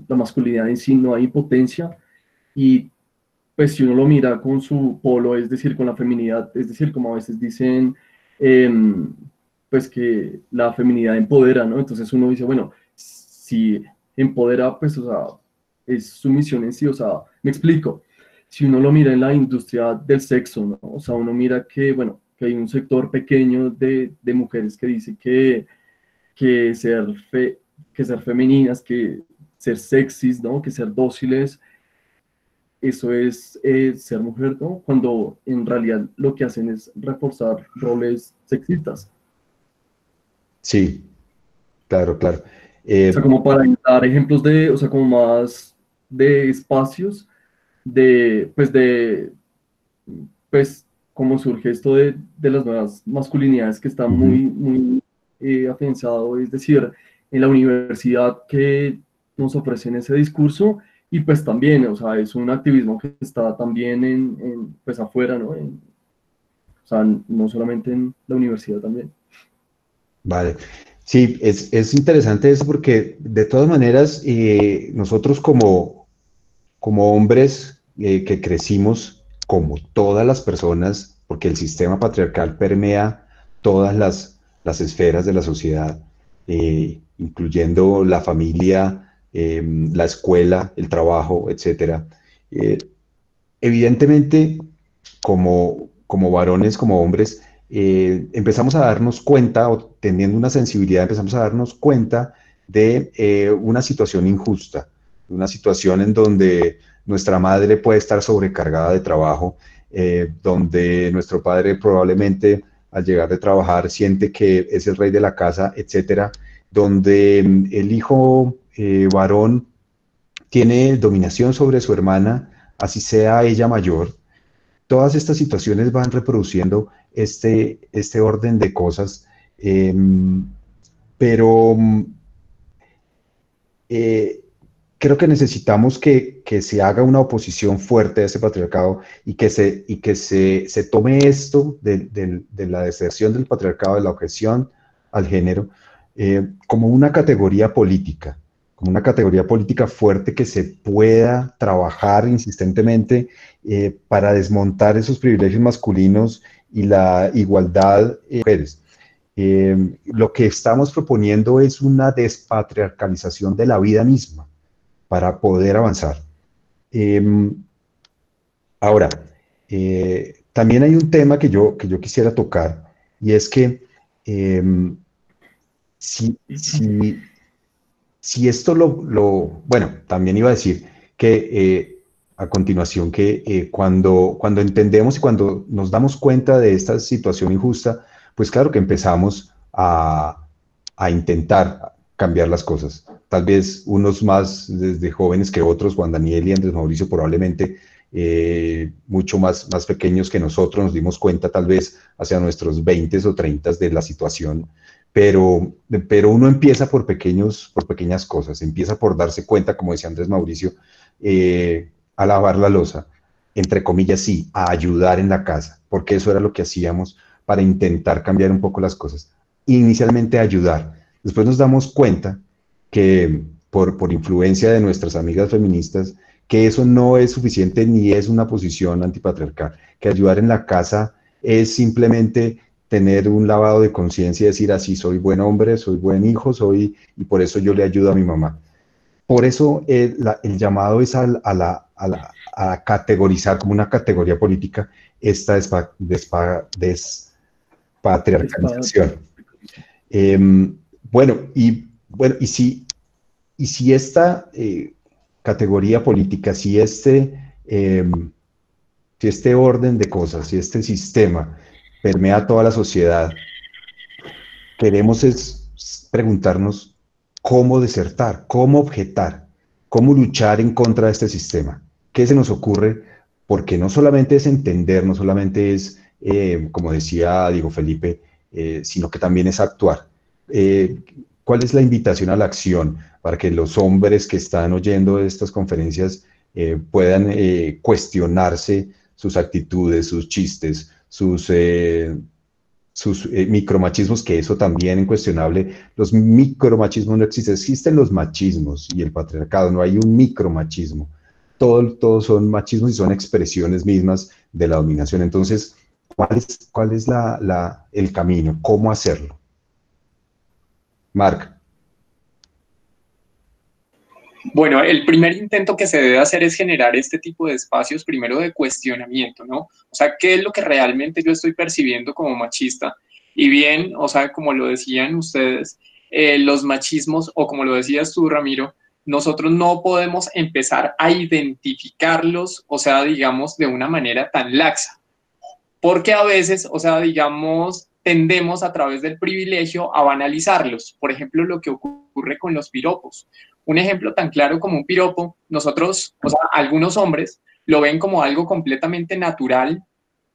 la masculinidad en sí no hay impotencia, y pues si uno lo mira con su polo, es decir, con la feminidad, es decir, como a veces dicen, pues que la feminidad empodera, ¿no? Entonces uno dice, bueno, si empodera, pues, o sea, es sumisión en sí, o sea, me explico. Si uno lo mira en la industria del sexo, ¿no? O sea, uno mira que, bueno, que hay un sector pequeño de mujeres que dice que que ser femeninas, que ser sexys, ¿no? Que ser dóciles, eso es ser mujer, ¿no? Cuando en realidad lo que hacen es reforzar roles sexistas. Sí, claro, claro. O sea, como para dar ejemplos o sea, como más de espacios, pues, cómo surge esto de las nuevas masculinidades que está Ujú. muy afianzado, es decir, en la universidad que nos ofrecen ese discurso, y pues también, o sea, es un activismo que está también pues afuera, ¿no? O sea, no solamente en la universidad también. Vale. Sí, es interesante eso porque de todas maneras nosotros como hombres que crecimos, como todas las personas, porque el sistema patriarcal permea todas las esferas de la sociedad, incluyendo la familia, la escuela, el trabajo, etcétera. Eh, Evidentemente, como varones, como hombres, empezamos a darnos cuenta, o teniendo una sensibilidad, empezamos a darnos cuenta de una situación injusta, una situación en donde nuestra madre puede estar sobrecargada de trabajo, donde nuestro padre probablemente al llegar de trabajar siente que es el rey de la casa, etcétera, donde el hijo varón tiene dominación sobre su hermana, así sea ella mayor. Todas estas situaciones van reproduciendo este orden de cosas, eh, pero eh, creo que necesitamos que se haga una oposición fuerte a ese patriarcado y que se tome esto de la deserción del patriarcado, de la objeción al género, como una categoría política fuerte que se pueda trabajar insistentemente para desmontar esos privilegios masculinos y la igualdad de mujeres. Lo que estamos proponiendo es una despatriarcalización de la vida misma para poder avanzar. Eh, Ahora, también hay un tema que yo quisiera tocar y es que eh, si, si, si esto bueno, también iba a decir que a continuación que cuando entendemos y cuando nos damos cuenta de esta situación injusta, pues claro que empezamos a intentar cambiar las cosas. Tal vez unos más desde jóvenes que otros, Juan Daniel y Andrés Mauricio probablemente mucho más pequeños que nosotros, nos dimos cuenta tal vez hacia nuestros 20 o 30 de la situación, pero uno empieza por pequeñas cosas, empieza por darse cuenta, como decía Andrés Mauricio, a lavar la loza, entre comillas, sí, a ayudar en la casa, porque eso era lo que hacíamos para intentar cambiar un poco las cosas. Inicialmente ayudar, después nos damos cuenta que por influencia de nuestras amigas feministas, que eso no es suficiente ni es una posición antipatriarcal, que ayudar en la casa es simplemente tener un lavado de conciencia y decir así, soy buen hombre, soy buen hijo, y por eso yo le ayudo a mi mamá. Por eso el llamado es a categorizar como una categoría política esta despatriarcalización. Bueno, y si esta categoría política, si este orden de cosas, si este sistema permea toda la sociedad, queremos es preguntarnos cómo desertar, cómo objetar, cómo luchar en contra de este sistema. ¿Qué se nos ocurre? Porque no solamente es entender, no solamente es, como decía Diego Felipe, sino que también es actuar. ¿Cuál es la invitación a la acción para que los hombres que están oyendo estas conferencias puedan cuestionarse sus actitudes, sus chistes, sus micromachismos, que eso también es incuestionable? Los micromachismos no existen, existen los machismos y el patriarcado, no hay un micromachismo. Todos son machismos y son expresiones mismas de la dominación. Entonces, ¿cuál es el camino? ¿Cómo hacerlo? Marc. Bueno, el primer intento que se debe hacer es generar este tipo de espacios, primero de cuestionamiento, ¿no? O sea, ¿qué es lo que realmente yo estoy percibiendo como machista? Y bien, o sea, como lo decían ustedes, los machismos, o como lo decías tú, Ramiro, nosotros no podemos empezar a identificarlos, o sea, digamos, de una manera tan laxa. Porque a veces, o sea, digamos, tendemos a través del privilegio a banalizarlos. Por ejemplo, lo que ocurre con los piropos. Un ejemplo tan claro como un piropo, nosotros, o sea, algunos hombres lo ven como algo completamente natural,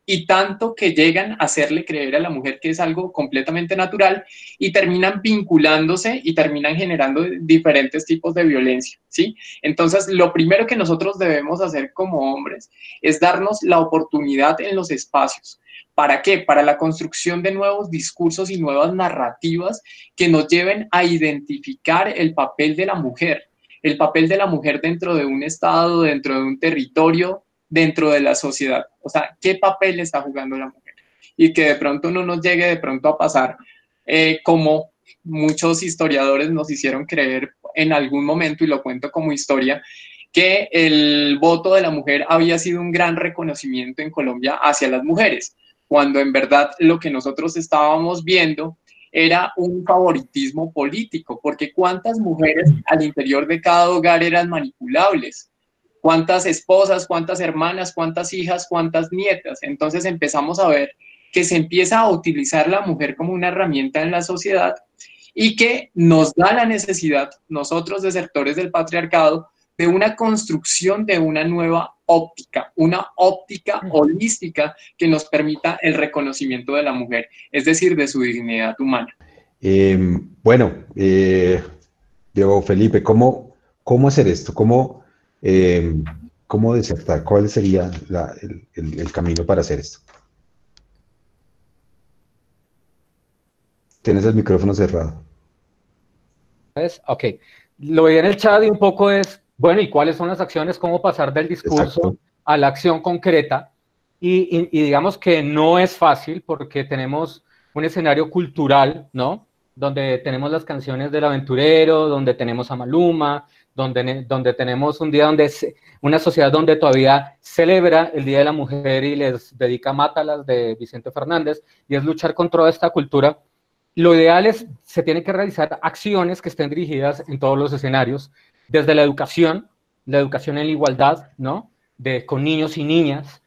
y tanto que llegan a hacerle creer a la mujer que es algo completamente natural y terminan vinculándose y terminan generando diferentes tipos de violencia, ¿sí? Entonces, lo primero que nosotros debemos hacer como hombres es darnos la oportunidad en los espacios. ¿Para qué? Para la construcción de nuevos discursos y nuevas narrativas que nos lleven a identificar el papel de la mujer dentro de un estado, dentro de un territorio, dentro de la sociedad. O sea, ¿qué papel está jugando la mujer? Y que de pronto no nos llegue de pronto a pasar como muchos historiadores nos hicieron creer en algún momento, y lo cuento como historia, que el voto de la mujer había sido un gran reconocimiento en Colombia hacia las mujeres, cuando en verdad lo que nosotros estábamos viendo era un favoritismo político, porque cuántas mujeres al interior de cada hogar eran manipulables, cuántas esposas, cuántas hermanas, cuántas hijas, cuántas nietas. Entonces empezamos a ver que se empieza a utilizar la mujer como una herramienta en la sociedad y que nos da la necesidad, nosotros desertores del patriarcado, de una construcción de una nueva óptica, una óptica holística que nos permita el reconocimiento de la mujer, es decir, de su dignidad humana. Bueno, Diego Felipe, ¿cómo hacer esto? ¿Cómo desertar? ¿Cuál sería el camino para hacer esto? Tienes el micrófono cerrado. Ok. Lo vi en el chat y un poco es, bueno, ¿y cuáles son las acciones? ¿Cómo pasar del discurso Exacto. a la acción concreta? Y digamos que no es fácil porque tenemos un escenario cultural, ¿no? Donde tenemos las canciones del aventurero, donde tenemos a Maluma, donde tenemos un día una sociedad donde todavía celebra el Día de la Mujer y les dedica Mátalas de Vicente Fernández, y es luchar contra esta cultura. lo ideal es, se tienen que realizar acciones que estén dirigidas en todos los escenarios, desde la educación en la igualdad, ¿no? Con niños y niñas,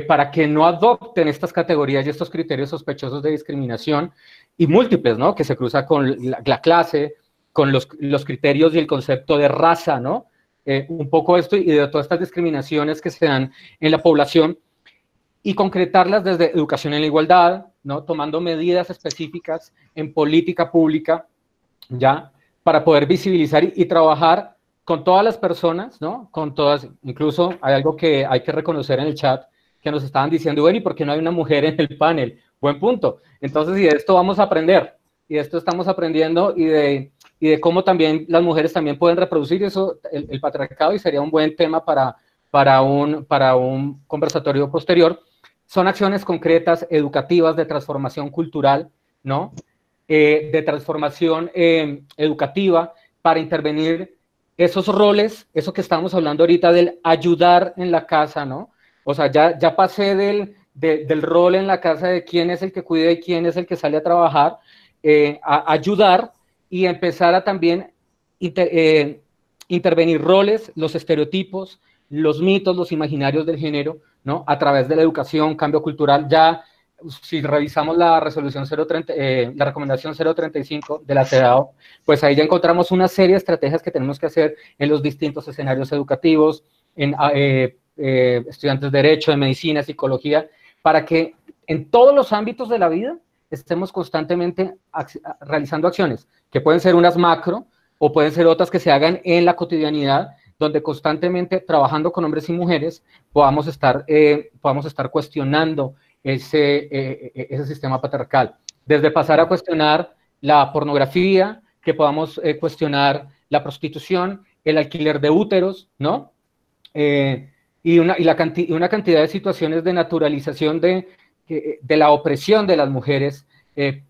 para que no adopten estas categorías y estos criterios sospechosos de discriminación y múltiples, ¿no? Que se cruza con la clase, con los criterios y el concepto de raza, ¿no? Un poco esto y de todas estas discriminaciones que se dan en la población y concretarlas desde educación en la igualdad, ¿no? Tomando medidas específicas en política pública, ¿ya? Para poder visibilizar y trabajar con todas las personas, ¿no? Con todas, incluso hay algo que hay que reconocer en el chat, que nos estaban diciendo, bueno, ¿y por qué no hay una mujer en el panel? Buen punto. Entonces, y de esto vamos a aprender, y de esto estamos aprendiendo, y de cómo también las mujeres también pueden reproducir eso, el patriarcado, y sería un buen tema para un conversatorio posterior. Son acciones concretas, educativas, de transformación cultural, ¿no? De transformación educativa para intervenir esos roles, eso que estamos hablando ahorita del ayudar en la casa, ¿no? O sea, ya pasé del rol en la casa de quién es el que cuida y quién es el que sale a trabajar, a ayudar y empezar a también intervenir roles, los estereotipos, los mitos, los imaginarios del género, ¿no? A través de la educación, cambio cultural. Ya, si revisamos la resolución 030, la recomendación 035 de la CEDAW, pues ahí ya encontramos una serie de estrategias que tenemos que hacer en los distintos escenarios educativos, en estudiantes de Derecho, de Medicina, Psicología, para que en todos los ámbitos de la vida estemos constantemente realizando acciones, que pueden ser unas macro o pueden ser otras que se hagan en la cotidianidad, donde constantemente trabajando con hombres y mujeres podamos estar cuestionando ese sistema patriarcal. Desde pasar a cuestionar la pornografía, que podamos cuestionar la prostitución, el alquiler de úteros, ¿no? Y una cantidad de situaciones de naturalización de la opresión de las mujeres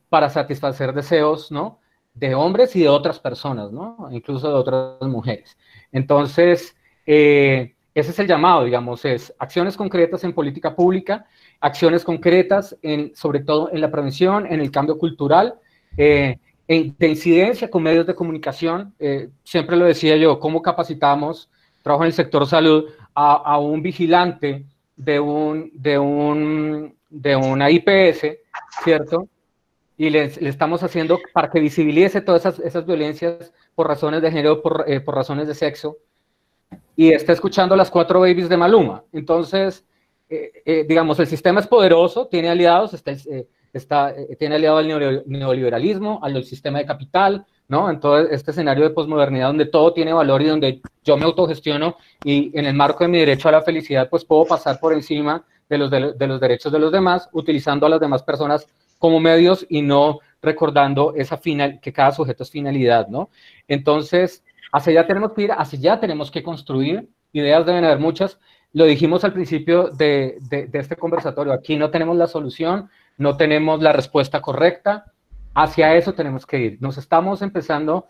para satisfacer deseos, ¿no? De hombres y de otras personas, ¿no? Incluso de otras mujeres. Entonces, ese es el llamado, digamos, es acciones concretas en política pública, acciones concretas sobre todo en la prevención, en el cambio cultural, de incidencia con medios de comunicación. Siempre lo decía yo, cómo capacitamos, trabajo en el sector salud, a un vigilante de una IPS, ¿cierto? Y le estamos haciendo para que visibilice todas esas violencias por razones de género, por razones de sexo, y está escuchando las 4 babies de Maluma. Entonces, digamos, el sistema es poderoso, tiene aliados, tiene aliado al neoliberalismo, al sistema de capital, ¿no? En todo este escenario de posmodernidad donde todo tiene valor y donde yo me autogestiono y en el marco de mi derecho a la felicidad, pues puedo pasar por encima de los derechos de los demás, utilizando a las demás personas como medios y no recordando que cada sujeto es finalidad, ¿no? Entonces, hacia allá tenemos que ir, hacia allá tenemos que construir, ideas deben haber muchas. Lo dijimos al principio de este conversatorio, aquí no tenemos la solución, no tenemos la respuesta correcta, hacia eso tenemos que ir. Nos estamos empezando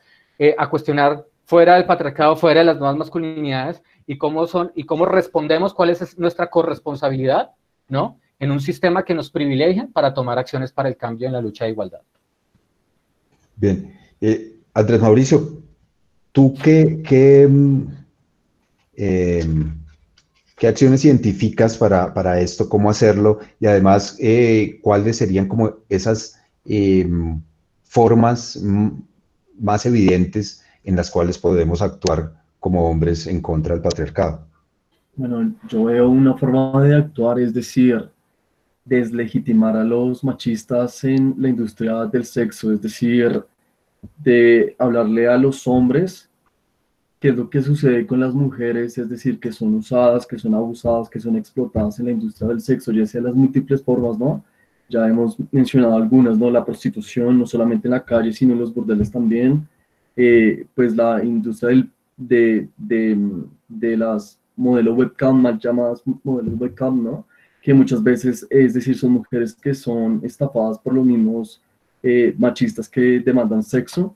a cuestionar fuera del patriarcado, fuera de las nuevas masculinidades, y cómo respondemos, cuál es nuestra corresponsabilidad, ¿no? En un sistema que nos privilegia para tomar acciones para el cambio en la lucha de igualdad. Bien. Andrés Mauricio, ¿tú qué acciones identificas para esto? ¿Cómo hacerlo? Y además, ¿cuáles serían como esas formas más evidentes en las cuales podemos actuar como hombres en contra del patriarcado? Bueno, yo veo una forma de actuar, es decir, deslegitimar a los machistas en la industria del sexo, es decir, de hablarle a los hombres qué es lo que sucede con las mujeres, es decir, que son usadas, que son abusadas, que son explotadas en la industria del sexo, ya sea las múltiples formas, ¿no? Ya hemos mencionado algunas, ¿no? La prostitución, no solamente en la calle, sino en los burdeles también, pues la industria de las modelos webcam, mal llamadas modelos webcam, ¿no? Que muchas veces, es decir, son mujeres que son estafadas por los mismos machistas que demandan sexo.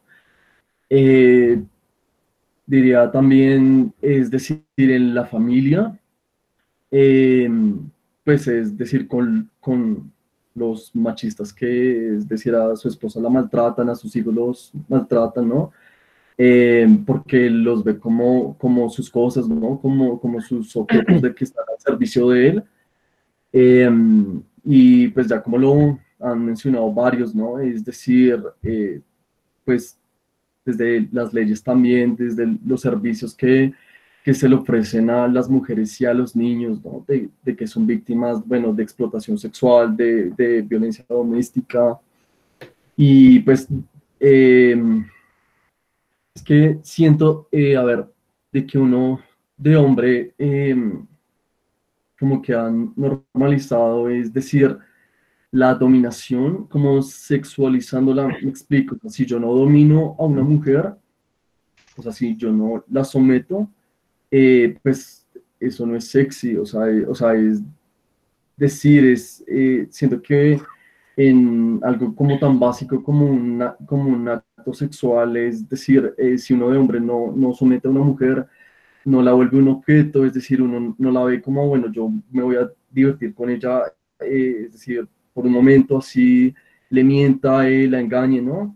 Diría también, es decir, en la familia, pues es decir, con los machistas que, es decir, a su esposa la maltratan, a sus hijos los maltratan, ¿no? Porque los ve como sus cosas, ¿no? Como sus objetos de que están al servicio de él. Y pues ya como lo han mencionado varios, ¿no? Es decir, pues desde las leyes también, desde los servicios que se le ofrecen a las mujeres y a los niños, ¿no? De que son víctimas, bueno, de explotación sexual, de violencia doméstica. Y pues es que siento, a ver, de que uno de hombre como que han normalizado, es decir, la dominación, como sexualizándola, me explico, o sea, si yo no domino a una mujer, o sea, si yo no la someto, pues eso no es sexy, o sea, es decir, siento que en algo como tan básico como un acto sexual, es decir, si uno de hombre no somete a una mujer, no la vuelve un objeto, es decir, uno no la ve como, bueno, yo me voy a divertir con ella, es decir, por un momento así le mienta, la engañe, ¿no?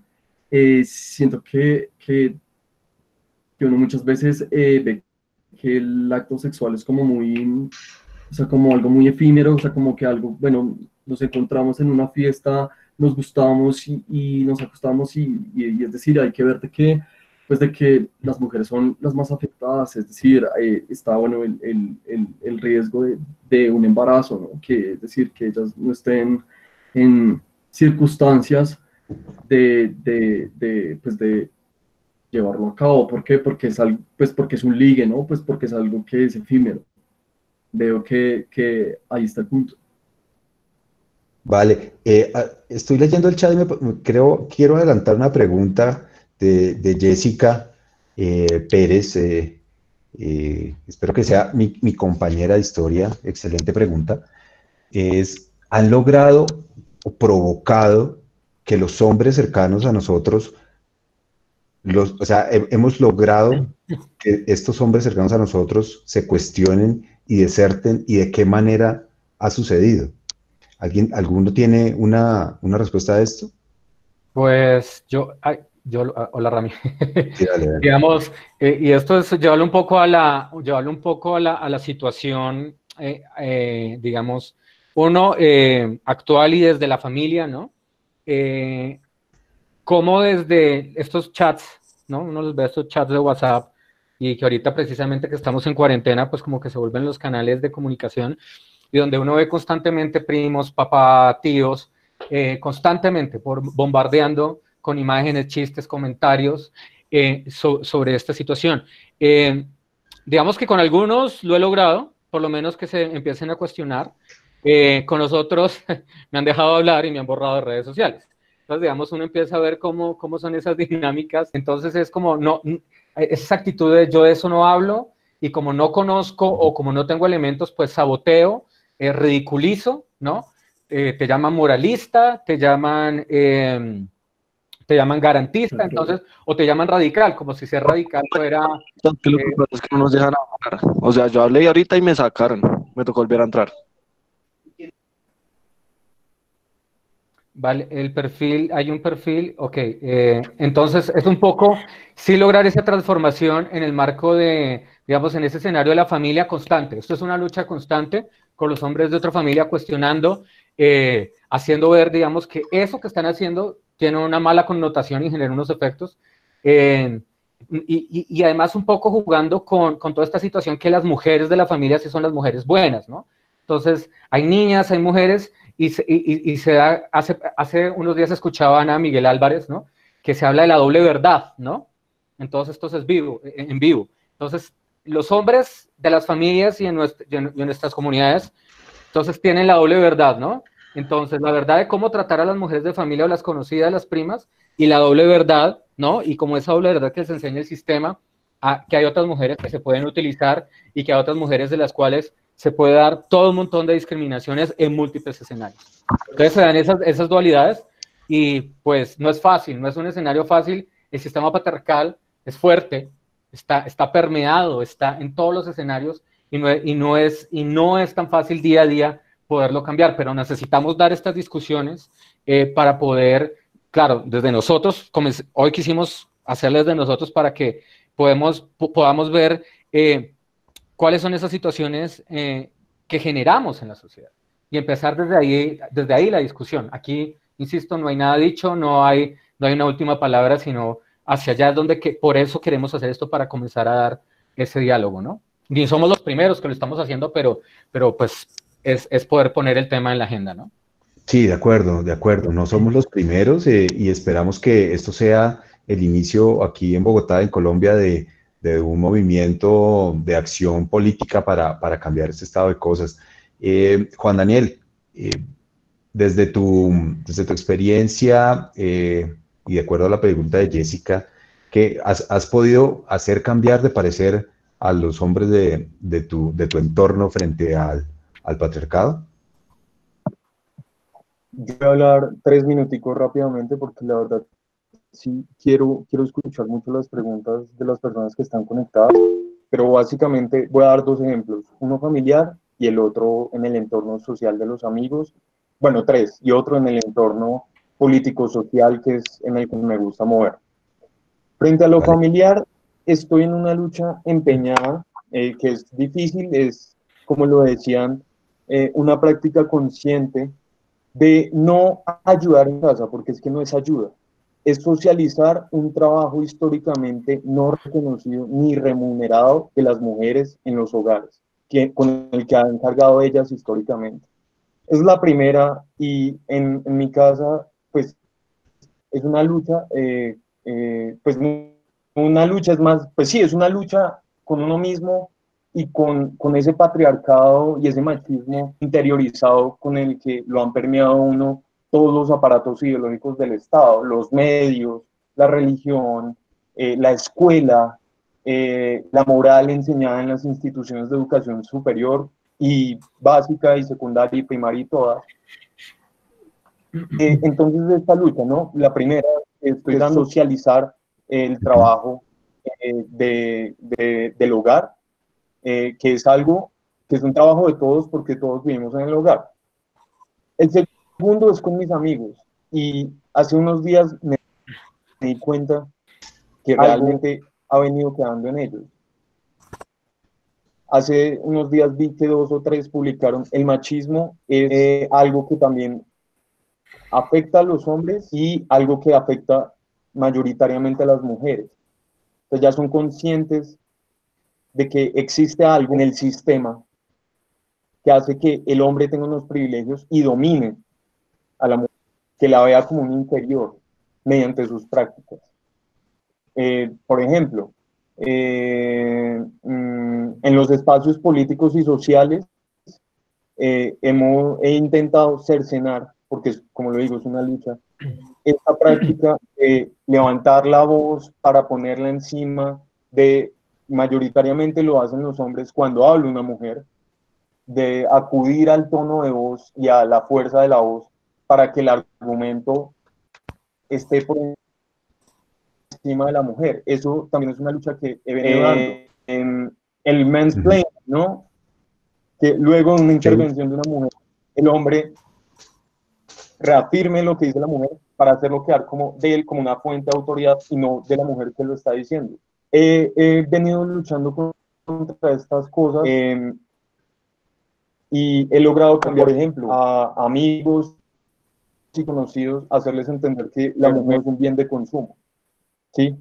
Siento que uno muchas veces ve que el acto sexual es como muy, o sea, como algo muy efímero, o sea, como que algo, bueno, nos encontramos en una fiesta, nos gustamos y nos acostamos y es decir, hay que ver de que, pues de que las mujeres son las más afectadas, es decir, está, bueno, el riesgo de un embarazo, ¿no? Que, es decir, que ellas no estén en circunstancias pues de llevarlo a cabo. ¿Por qué? Porque es algo, pues porque es un ligue, ¿no? Pues porque es algo que es efímero. Veo que ahí está el punto. Vale, estoy leyendo el chat y quiero adelantar una pregunta de Jessica Pérez. Espero que sea mi compañera de historia. Excelente pregunta. ¿Han logrado o provocado que los hombres cercanos a nosotros, o sea, hemos logrado que estos hombres cercanos a nosotros se cuestionen y deserten, y de qué manera ha sucedido? ¿Alguno tiene una respuesta a esto? Pues hola Rami. Sí, dale, dale. Digamos, y esto es llevarlo un poco a la situación, digamos, uno actual y desde la familia, ¿no? Cómo desde estos chats, ¿no? Uno los ve estos chats de WhatsApp y que ahorita precisamente que estamos en cuarentena, pues como que se vuelven los canales de comunicación y donde uno ve constantemente primos, papá, tíos, constantemente bombardeando con imágenes, chistes, comentarios sobre esta situación. Digamos que con algunos lo he logrado, por lo menos que se empiecen a cuestionar. Con los otros me han dejado hablar y me han borrado de redes sociales. Entonces, digamos, uno empieza a ver cómo son esas dinámicas. Entonces es como, no, esa actitud de yo de eso no hablo, y como no conozco o como no tengo elementos, pues saboteo, ridiculizo, ¿no? Te llaman moralista, te llaman garantista, entonces, o te llaman radical, como si ser radical fuera... Que lo que pasa es que no nos dejan hablar. O sea, yo hablé ahorita y me sacaron. Me tocó volver a entrar. Vale, hay un perfil, ok. Entonces, es un poco, sí lograr esa transformación en el marco de, digamos, en ese escenario de la familia constante. Esto es una lucha constante con los hombres de otra familia cuestionando, haciendo ver, digamos, que eso que están haciendo tiene una mala connotación y genera unos efectos. Y además un poco jugando con toda esta situación que las mujeres de la familia sí son las mujeres buenas, ¿no? Entonces, hay niñas, hay mujeres... Y se da, hace unos días escuchaban a Miguel Álvarez, ¿no? Que se habla de la doble verdad, ¿no? Entonces, esto es en vivo. Entonces, los hombres de las familias y en nuestras comunidades, entonces tienen la doble verdad, ¿no? Entonces, la verdad de cómo tratar a las mujeres de familia o las conocidas, las primas, y la doble verdad, ¿no? Y como esa doble verdad que les enseña el sistema, que hay otras mujeres que se pueden utilizar y que hay otras mujeres de las cuales se puede dar todo un montón de discriminaciones en múltiples escenarios. Entonces se dan esas dualidades y pues no es fácil, no es un escenario fácil. El sistema patriarcal es fuerte, está permeado, está en todos los escenarios y no es tan fácil día a día poderlo cambiar, pero necesitamos dar estas discusiones para poder, claro, desde nosotros, hoy quisimos hacerles de nosotros para que podamos ver cuáles son esas situaciones que generamos en la sociedad y empezar desde ahí la discusión. Aquí, insisto, no hay nada dicho, no hay una última palabra, sino hacia allá es donde por eso queremos hacer esto, para comenzar a dar ese diálogo, ¿no? Ni somos los primeros que lo estamos haciendo, pero pues es poder poner el tema en la agenda, ¿no? Sí, de acuerdo, de acuerdo. No somos los primeros y esperamos que esto sea el inicio aquí en Bogotá, en Colombia, de un movimiento de acción política para cambiar este estado de cosas. Juan Daniel, eh, desde tu experiencia y de acuerdo a la pregunta de Jessica, ¿qué has podido hacer cambiar de parecer a los hombres de tu entorno frente al patriarcado? Yo voy a hablar 3 minuticos rápidamente porque la verdad sí quiero escuchar mucho las preguntas de las personas que están conectadas, pero básicamente voy a dar 2 ejemplos, uno familiar y el otro en el entorno social de los amigos, bueno, 3, y otro en el entorno político-social, que es en el que me gusta mover. Frente a lo Vale. familiar, estoy en una lucha empeñada, que es difícil, es, como lo decían, una práctica consciente de no ayudar en casa, porque es que no es ayuda, es socializar un trabajo históricamente no reconocido ni remunerado de las mujeres en los hogares, con el que han cargado ellas históricamente. Es la primera y en mi casa, pues, es una lucha, pues, una lucha es más, pues sí, es una lucha con uno mismo y con ese patriarcado y ese machismo interiorizado con el que lo han permeado uno todos los aparatos ideológicos del Estado, los medios, la religión, la escuela, la moral enseñada en las instituciones de educación superior y básica y secundaria y primaria y todas. Entonces, esta lucha, ¿no? La primera es socializar el trabajo del hogar, que es algo que es un trabajo de todos porque todos vivimos en el hogar. El segundo es con mis amigos y hace unos días me di cuenta que realmente ha venido quedando en ellos. Hace unos días vi que 2 o 3 publicaron: el machismo es algo que también afecta a los hombres y algo que afecta mayoritariamente a las mujeres. Entonces ya son conscientes de que existe algo en el sistema que hace que el hombre tenga unos privilegios y domine a la mujer, que la vea como un inferior mediante sus prácticas. Por ejemplo, en los espacios políticos y sociales he intentado cercenar, porque como lo digo, es una lucha, esta práctica de levantar la voz para ponerla encima de, mayoritariamente lo hacen los hombres cuando habla una mujer, de acudir al tono de voz y a la fuerza de la voz para que el argumento esté por encima de la mujer. Eso también es una lucha que he venido dando. En el mansplaining, ¿no? Que luego en una intervención de una mujer, el hombre reafirme lo que dice la mujer para hacerlo quedar como de él como una fuente de autoridad y no de la mujer que lo está diciendo. He venido luchando contra estas cosas y he logrado cambiar, por ejemplo, a amigos y conocidos, hacerles entender que la mujer es un bien de consumo, ¿sí?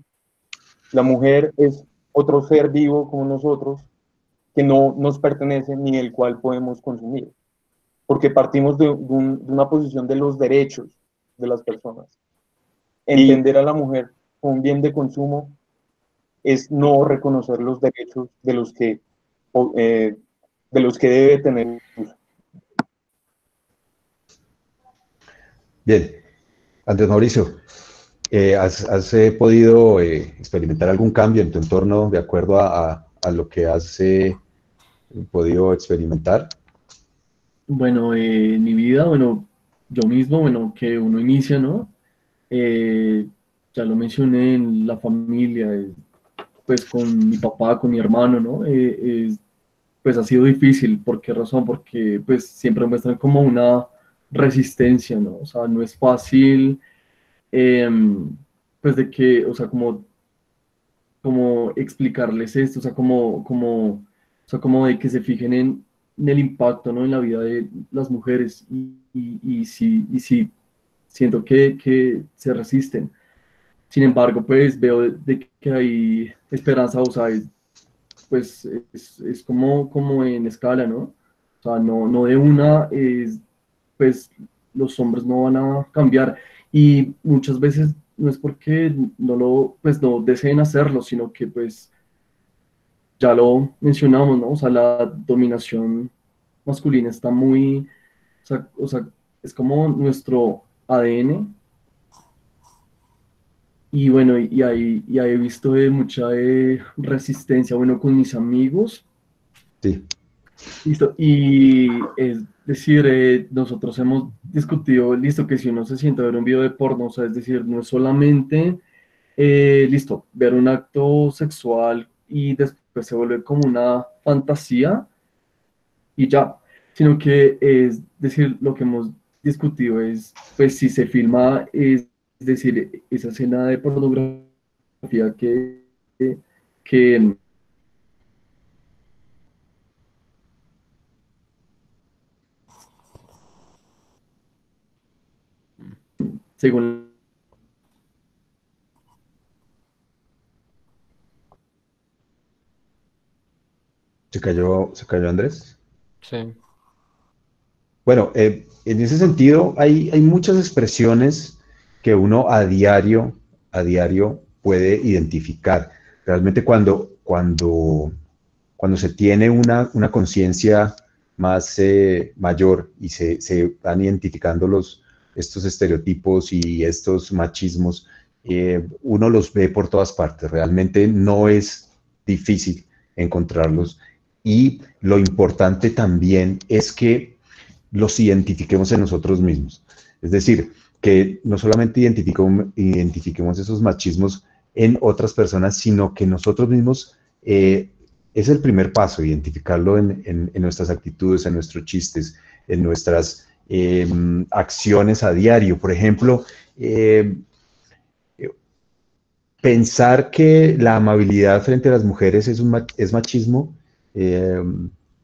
La mujer es otro ser vivo como nosotros que no nos pertenece ni el cual podemos consumir, porque partimos de una posición de los derechos de las personas. Entender a la mujer como un bien de consumo es no reconocer los derechos de los que debe tener. Bien, Andrés Mauricio, ¿has podido experimentar algún cambio en tu entorno de acuerdo a lo que has podido experimentar? Bueno, en mi vida, bueno, yo mismo, bueno, que uno inicia, ¿no? Ya lo mencioné en la familia, pues con mi papá, con mi hermano, ¿no? pues ha sido difícil. ¿Por qué razón? Porque pues siempre muestran como una resistencia, ¿no? O sea, no es fácil, pues de que, o sea, como explicarles esto, o sea, como de que se fijen en el impacto, ¿no? En la vida de las mujeres y sí, siento que se resisten. Sin embargo, pues veo de que hay esperanza, o sea, pues es como en escala, ¿no? O sea, no de una, pues los hombres no van a cambiar y muchas veces no es porque pues no deseen hacerlo, sino que pues ya lo mencionamos, ¿no? O sea, la dominación masculina está muy, o sea, es como nuestro ADN. Y bueno, y ahí he visto mucha resistencia, bueno, con mis amigos. Sí, Listo. Y es decir, nosotros hemos discutido, listo, que si uno se siente a ver un video de porno, o sea, es decir, no es solamente, listo, ver un acto sexual y después se vuelve como una fantasía y ya, sino que es decir, lo que hemos discutido es, pues si se filma, es decir, esa escena de pornografía que según se cayó Andrés. Sí. Bueno, en ese sentido hay muchas expresiones que uno a diario puede identificar. Realmente cuando se tiene una conciencia más mayor y se van identificando estos estereotipos y estos machismos, uno los ve por todas partes. Realmente no es difícil encontrarlos. Y lo importante también es que los identifiquemos en nosotros mismos. Es decir, que no solamente identifiquemos esos machismos en otras personas, sino que nosotros mismos es el primer paso, identificarlo en nuestras actitudes, en nuestros chistes, en nuestras acciones a diario. Por ejemplo, pensar que la amabilidad frente a las mujeres es machismo eh,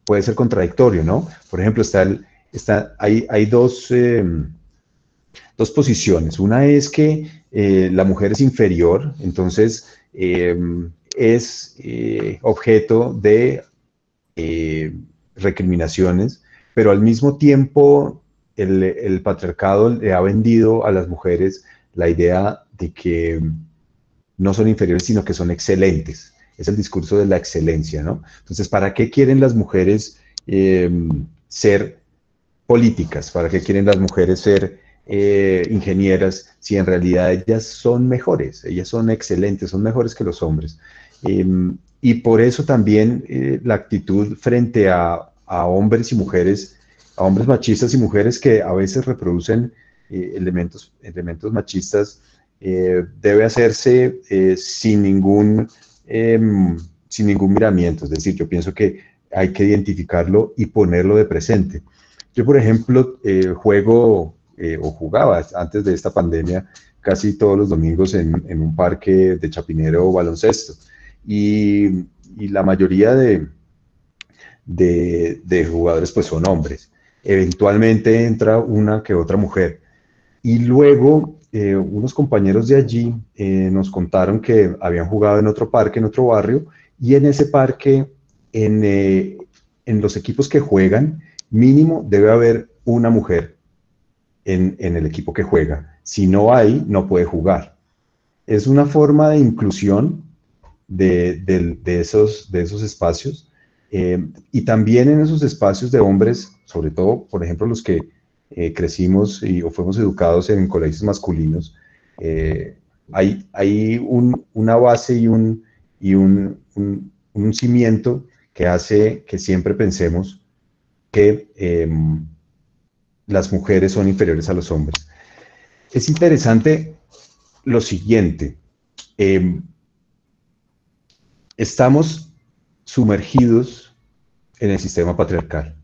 puede ser contradictorio, ¿no? Por ejemplo, hay dos posiciones. Una es que la mujer es inferior, entonces es objeto de recriminaciones, pero al mismo tiempo el patriarcado le ha vendido a las mujeres la idea de que no son inferiores, sino que son excelentes. Es el discurso de la excelencia, ¿no? Entonces, ¿para qué quieren las mujeres ser políticas? ¿Para qué quieren las mujeres ser ingenieras si en realidad ellas son mejores? Ellas son excelentes, son mejores que los hombres. Eh, y por eso también la actitud frente a hombres y mujeres, a hombres machistas y mujeres que a veces reproducen elementos machistas, debe hacerse sin ningún miramiento. Es decir, yo pienso que hay que identificarlo y ponerlo de presente. Yo, por ejemplo, juego o jugaba antes de esta pandemia casi todos los domingos en un parque de Chapinero baloncesto. Y la mayoría de jugadores pues son hombres. Eventualmente entra una que otra mujer. Y luego unos compañeros de allí nos contaron que habían jugado en otro parque, en otro barrio, y en ese parque, en los equipos que juegan, mínimo debe haber una mujer en el equipo que juega. Si no hay, no puede jugar. Es una forma de inclusión de esos espacios y también en esos espacios de hombres, sobre todo, por ejemplo, los que crecimos o fuimos educados en colegios masculinos, hay una base y un cimiento que hace que siempre pensemos que las mujeres son inferiores a los hombres. Es interesante lo siguiente, eh, estamos sumergidos en el sistema patriarcal.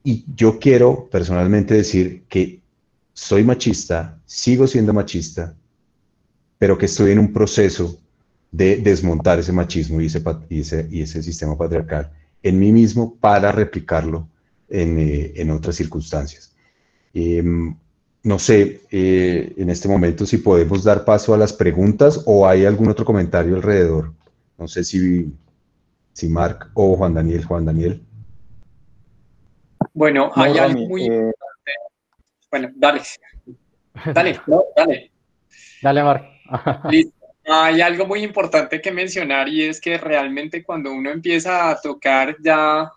Y yo quiero personalmente decir que soy machista, sigo siendo machista, pero que estoy en un proceso de desmontar ese machismo y ese sistema patriarcal en mí mismo para replicarlo en otras circunstancias. No sé, en este momento si podemos dar paso a las preguntas o hay algún otro comentario alrededor. No sé si Marc o Juan Daniel. Juan Daniel. Bueno, No, hay Rami, algo muy importante. Bueno, dale. Dale, no, dale. Dale, Marc. Listo. Hay algo muy importante que mencionar y es que realmente cuando uno empieza a tocar ya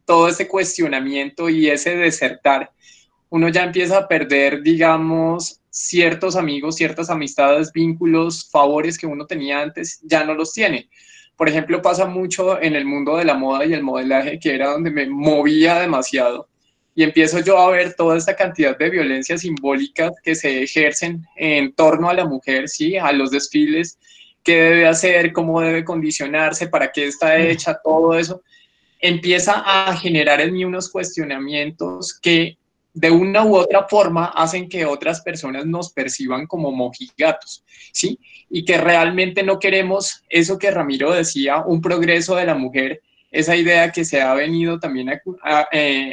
todo ese cuestionamiento y ese desertar, uno ya empieza a perder, digamos, ciertos amigos, ciertas amistades, vínculos, favores que uno tenía antes, ya no los tiene. Por ejemplo, pasa mucho en el mundo de la moda y el modelaje, que era donde me movía demasiado. Y empiezo yo a ver toda esta cantidad de violencias simbólicas que se ejercen en torno a la mujer, ¿sí? A los desfiles, qué debe hacer, cómo debe condicionarse, para qué está hecha, todo eso. Empieza a generar en mí unos cuestionamientos que de una u otra forma hacen que otras personas nos perciban como mojigatos, ¿sí? Y que realmente no queremos eso que Ramiro decía, un progreso de la mujer, esa idea que se ha venido también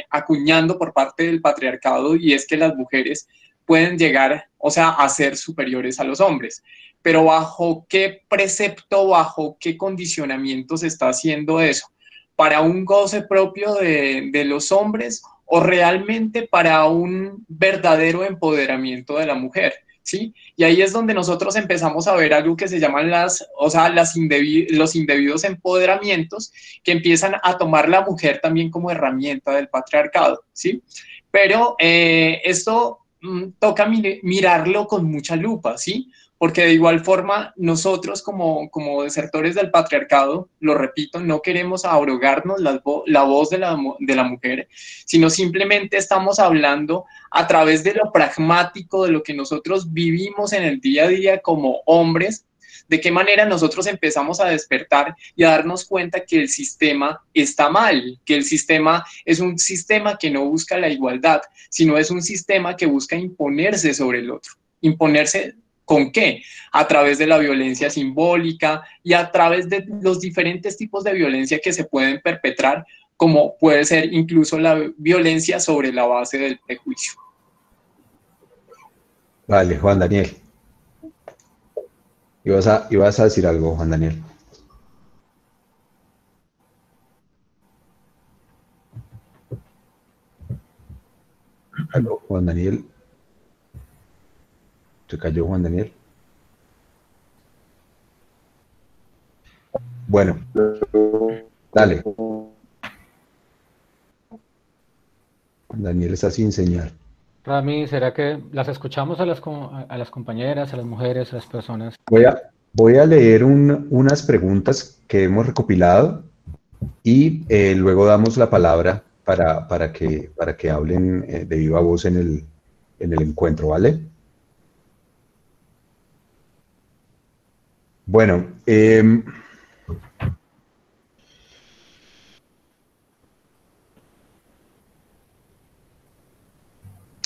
acuñando por parte del patriarcado, y es que las mujeres pueden llegar, o sea, a ser superiores a los hombres. Pero ¿bajo qué precepto, bajo qué condicionamiento se está haciendo eso? ¿Para un goce propio de los hombres o realmente para un verdadero empoderamiento de la mujer? ¿Sí? Y ahí es donde nosotros empezamos a ver algo que se llaman los indebidos empoderamientos, que empiezan a tomar la mujer también como herramienta del patriarcado, ¿sí? Pero esto toca mirarlo con mucha lupa, ¿sí? Porque de igual forma nosotros como desertores del patriarcado, lo repito, no queremos abrogarnos la voz de la mujer, sino simplemente estamos hablando a través de lo pragmático, de lo que nosotros vivimos en el día a día como hombres, de qué manera nosotros empezamos a despertar y a darnos cuenta que el sistema está mal, que el sistema es un sistema que no busca la igualdad, sino es un sistema que busca imponerse sobre el otro, imponerse. ¿Con qué? A través de la violencia simbólica y a través de los diferentes tipos de violencia que se pueden perpetrar, como puede ser incluso la violencia sobre la base del prejuicio. Vale, Juan Daniel. Ibas a decir algo, Juan Daniel. Aló, Juan Daniel. ¿Se cayó Juan Daniel? Bueno, dale. Juan Daniel está sin señal. Rami, ¿será que las escuchamos a las compañeras, a las mujeres, a las personas? Voy a leer unas preguntas que hemos recopilado y luego damos la palabra para que hablen de viva voz en el encuentro, ¿vale? Bueno,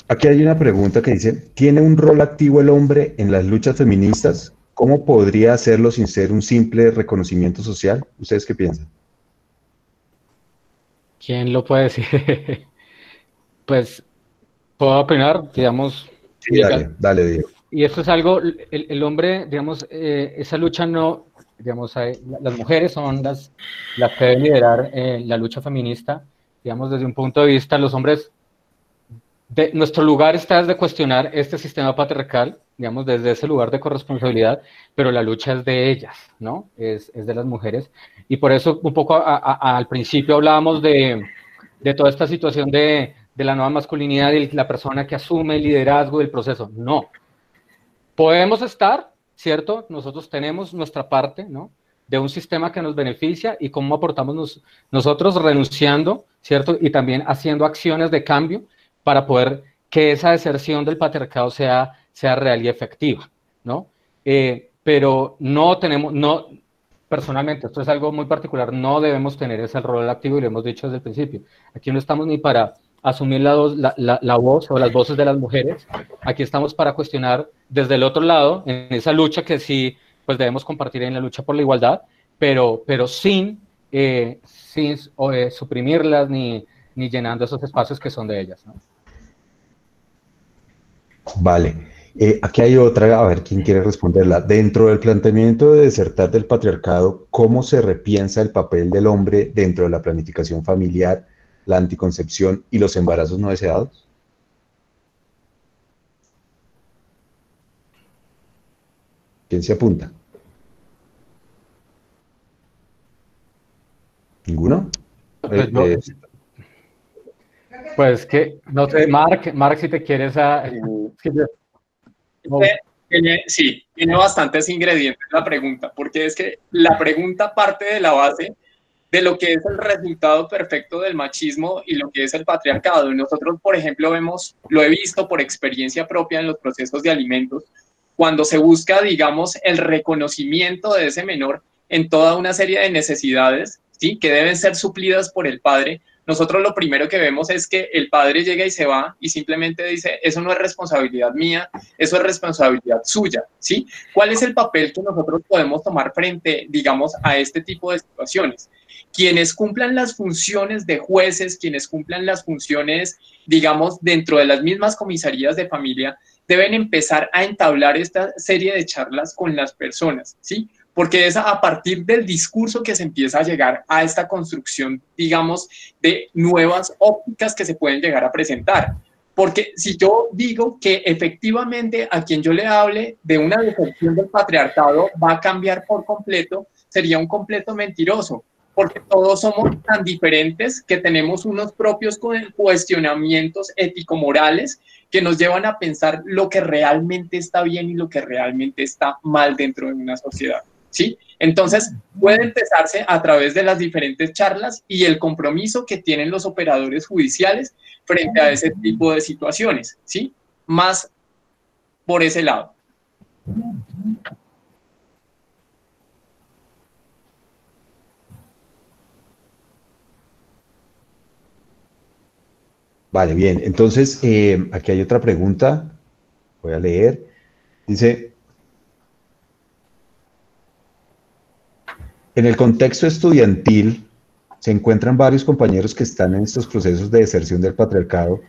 aquí hay una pregunta que dice, ¿tiene un rol activo el hombre en las luchas feministas? ¿Cómo podría hacerlo sin ser un simple reconocimiento social? ¿Ustedes qué piensan? ¿Quién lo puede decir? Pues puedo opinar, digamos. Sí, dale, Diego. Y esto es algo, el hombre, digamos, esa lucha no, digamos, las mujeres son las que deben liderar la lucha feminista, digamos, desde un punto de vista, los hombres, nuestro lugar está desde cuestionar este sistema patriarcal, digamos, desde ese lugar de corresponsabilidad, pero la lucha es de ellas, ¿no? Es de las mujeres. Y por eso un poco al principio hablábamos de toda esta situación de la nueva masculinidad y la persona que asume el liderazgo del proceso. No. Podemos estar, ¿cierto? Nosotros tenemos nuestra parte, ¿no? De un sistema que nos beneficia y cómo aportamos nosotros renunciando, ¿cierto? Y también haciendo acciones de cambio para poder que esa deserción del patriarcado sea real y efectiva, ¿no? Pero no tenemos, personalmente, esto es algo muy particular, no debemos tener ese rol activo y lo hemos dicho desde el principio. Aquí no estamos ni para asumir la voz o las voces de las mujeres, aquí estamos para cuestionar desde el otro lado, en esa lucha que sí, pues debemos compartir en la lucha por la igualdad, pero sin suprimirlas ni llenando esos espacios que son de ellas, ¿no? Vale. Aquí hay otra, a ver quién quiere responderla. Dentro del planteamiento de desertar del patriarcado, ¿cómo se repiensa el papel del hombre dentro de la planificación familiar, la anticoncepción y los embarazos no deseados? ¿Quién se apunta? ¿Ninguno? Pues que, no sé, Mark, si te quieres Sí, tiene bastantes ingredientes la pregunta, porque es que la pregunta parte de la base de lo que es el resultado perfecto del machismo y lo que es el patriarcado. Y nosotros, por ejemplo, lo he visto por experiencia propia en los procesos de alimentos, cuando se busca, digamos, el reconocimiento de ese menor en toda una serie de necesidades, ¿sí?, que deben ser suplidas por el padre. Nosotros lo primero que vemos es que el padre llega y se va y simplemente dice, eso no es responsabilidad mía, eso es responsabilidad suya, ¿sí? ¿Cuál es el papel que nosotros podemos tomar frente, digamos, a este tipo de situaciones? Quienes cumplan las funciones de jueces, quienes cumplan las funciones, digamos, dentro de las mismas comisarías de familia, deben empezar a entablar esta serie de charlas con las personas, ¿sí? Porque es a partir del discurso que se empieza a llegar a esta construcción, digamos, de nuevas ópticas que se pueden llegar a presentar. Porque si yo digo que efectivamente a quien yo le hable de una deserción del patriarcado va a cambiar por completo, sería un completo mentiroso, porque todos somos tan diferentes que tenemos unos propios cuestionamientos ético-morales que nos llevan a pensar lo que realmente está bien y lo que realmente está mal dentro de una sociedad, ¿sí? Entonces, puede empezarse a través de las diferentes charlas y el compromiso que tienen los operadores judiciales frente a ese tipo de situaciones, ¿sí? Más por ese lado. Vale, bien. Entonces, aquí hay otra pregunta. Voy a leer. Dice, en el contexto estudiantil se encuentran varios compañeros que están en estos procesos de deserción del patriarcado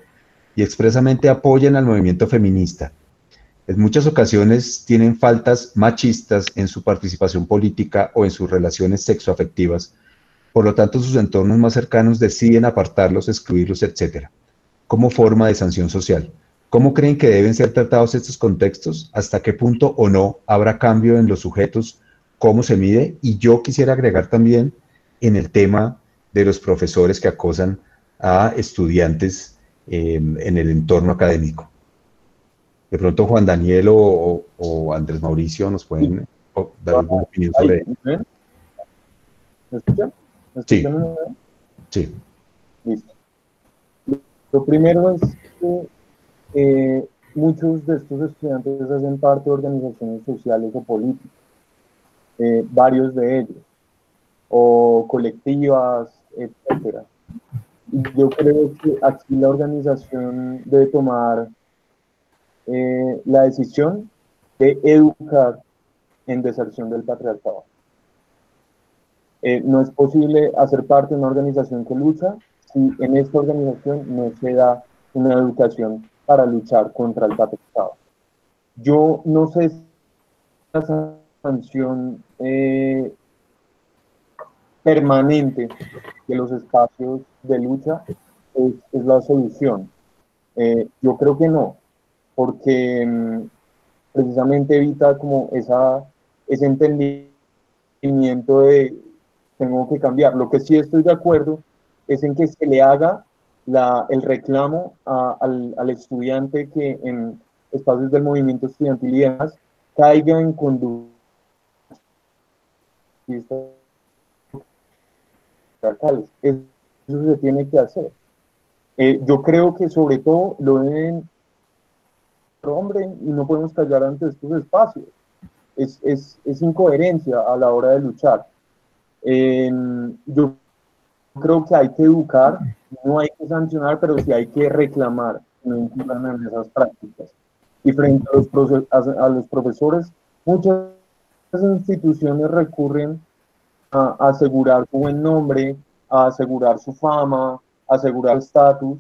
y expresamente apoyan al movimiento feminista. En muchas ocasiones tienen faltas machistas en su participación política o en sus relaciones sexoafectivas. Por lo tanto, sus entornos más cercanos deciden apartarlos, excluirlos, etc., como forma de sanción social. ¿Cómo creen que deben ser tratados estos contextos? ¿Hasta qué punto o no habrá cambio en los sujetos? ¿Cómo se mide? Y yo quisiera agregar también en el tema de los profesores que acosan a estudiantes en el entorno académico. De pronto Juan Daniel o Andrés Mauricio nos pueden dar alguna opinión sobre ello. ¿Me escuchan? ¿Me escuchan? Sí. Listo. Lo primero es que muchos de estos estudiantes hacen parte de organizaciones sociales o políticas, varios de ellos, o colectivas, etcétera. Y yo creo que aquí la organización debe tomar la decisión de educar en deserción del patriarcado. No es posible hacer parte de una organización que lucha si en esta organización no se da una educación para luchar contra el patriarcado. Yo no sé si la sanción permanente de los espacios de lucha es la solución. Yo creo que no, porque precisamente evita como ese entendimiento de tengo que cambiar. Lo que sí estoy de acuerdo es en que se le haga el reclamo al estudiante que en espacios del movimiento estudiantil y demás caiga en conductas patriarcales. Eso se tiene que hacer. Yo creo que sobre todo lo deben hombre y no podemos callar ante estos espacios. Es incoherencia a la hora de luchar. Yo creo que hay que educar, no hay que sancionar, pero sí hay que reclamar que no incurran en esas prácticas. Y frente a los profesores, muchas instituciones recurren a asegurar su buen nombre, a asegurar su fama, a asegurar su estatus,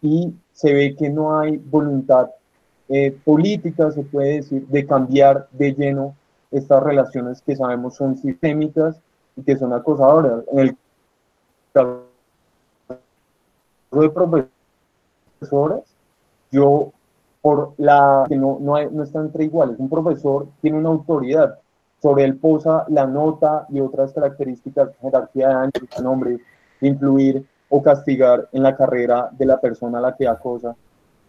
y se ve que no hay voluntad política, se puede decir, de cambiar de lleno estas relaciones que sabemos son sistémicas y que son acosadoras. En el caso de profesores, yo, por la que no está entre iguales, un profesor tiene una autoridad, sobre él posa la nota y otras características, jerarquía de años, nombre, influir o castigar en la carrera de la persona a la que acosa.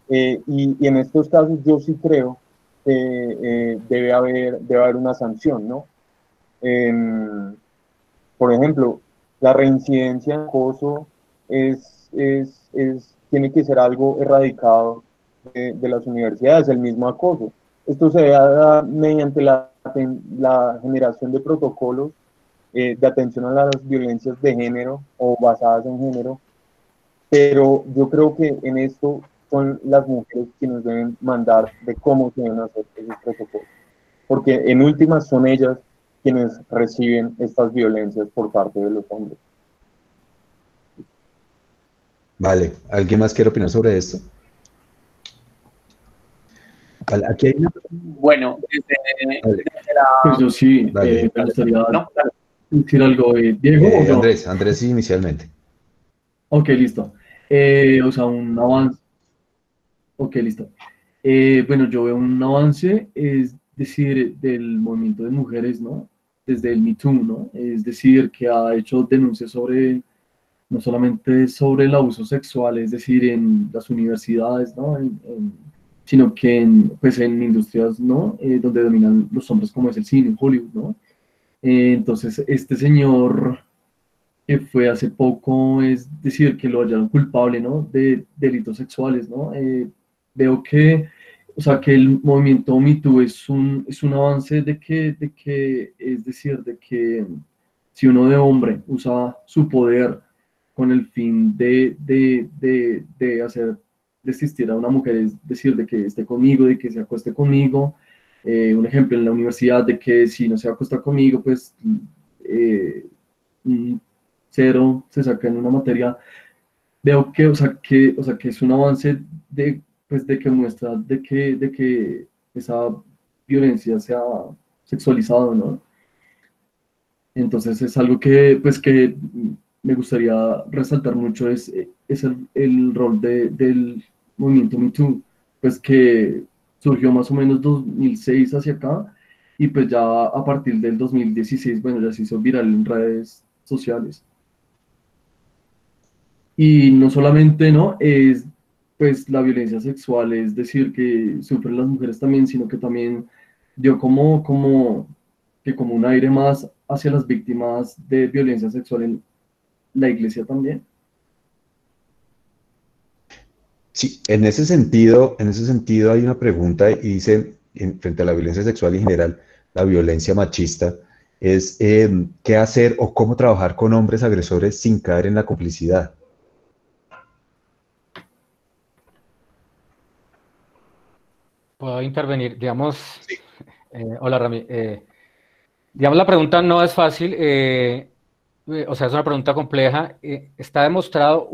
Y en estos casos yo sí creo que debe haber una sanción, ¿no? Por ejemplo, la reincidencia en acoso tiene que ser algo erradicado de las universidades, el mismo acoso. Esto se da mediante la generación de protocolos de atención a las violencias de género o basadas en género, pero yo creo que en esto son las mujeres quienes deben mandar de cómo se deben hacer esos protocolos, porque en últimas son ellas quienes reciben estas violencias por parte de los hombres. Vale, ¿alguien más quiere opinar sobre esto? Vale, aquí hay una... Bueno, Pues yo sí, Dale. me gustaría no, decir algo. Diego, ¿o yo? Andrés inicialmente. Ok, listo. O sea, un avance. Ok, listo. Bueno, yo veo un avance, es decir, del movimiento de mujeres, ¿no? Desde el Me Too, ¿no? Es decir, que ha hecho denuncias sobre, no solamente sobre el abuso sexual, es decir, en las universidades, ¿no? Sino que pues en industrias, ¿no? Donde dominan los hombres, como es el cine, Hollywood, ¿no? Entonces, este señor que fue hace poco, es decir, que lo hallaron culpable, ¿no? De delitos sexuales, ¿no? Veo que, o sea, que el movimiento Me Too es un avance es decir, de que si uno de hombre usa su poder con el fin de hacer desistir a una mujer, es decir, de que esté conmigo, de que se acueste conmigo, un ejemplo en la universidad de que si no se acuesta conmigo, pues cero se saca en una materia. Veo que, que es un avance pues, de que muestra de que esa violencia sea sexualizada, ¿no? Entonces es algo que, pues, que me gustaría resaltar mucho, es el rol del movimiento Me Too, pues que surgió más o menos 2006 hacia acá, y pues ya a partir del 2016, bueno, ya se hizo viral en redes sociales. Y no solamente, ¿no? Es pues la violencia sexual, es decir, que sufren las mujeres también, sino que también dio como un aire más hacia las víctimas de violencia sexual en la iglesia también. Sí, en ese sentido hay una pregunta y dice, frente a la violencia sexual y en general, la violencia machista, es qué hacer o cómo trabajar con hombres agresores sin caer en la complicidad. Puedo intervenir, digamos, hola Rami, digamos la pregunta no es fácil, o sea, es una pregunta compleja, está demostrado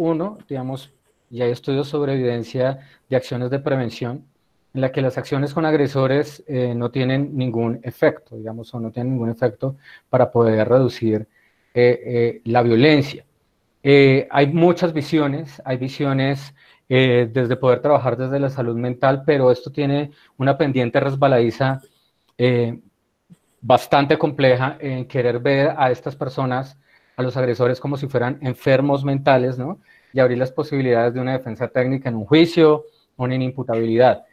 digamos, y hay estudios sobre evidencia de acciones de prevención, en la que las acciones con agresores no tienen ningún efecto, digamos, o no tienen ningún efecto para poder reducir la violencia. Hay muchas visiones, hay visiones desde poder trabajar desde la salud mental, pero esto tiene una pendiente resbaladiza bastante compleja en querer ver a estas personas, a los agresores, como si fueran enfermos mentales, ¿no? Y abrir las posibilidades de una defensa técnica en un juicio, una inimputabilidad.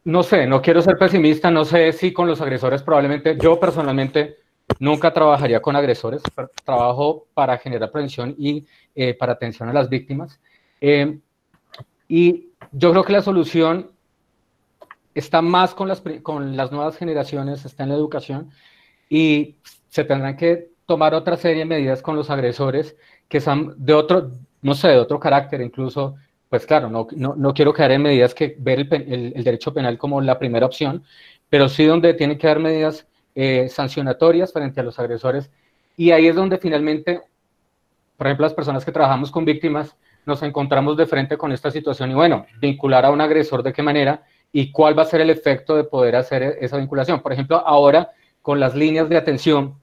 No sé, no quiero ser pesimista, no sé si con los agresores probablemente, yo personalmente nunca trabajaría con agresores, trabajo para generar prevención y para atención a las víctimas. Y yo creo que la solución está más con las nuevas generaciones, está en la educación, y se tendrán que tomar otra serie de medidas con los agresores que son de otro, no sé, de otro carácter, incluso, pues claro, no quiero caer en medidas que ver el derecho penal como la primera opción, pero sí donde tienen que haber medidas sancionatorias frente a los agresores, y ahí es donde finalmente, por ejemplo, las personas que trabajamos con víctimas, nos encontramos de frente con esta situación y bueno, vincular a un agresor de qué manera y cuál va a ser el efecto de poder hacer esa vinculación. Por ejemplo, ahora con las líneas de atención,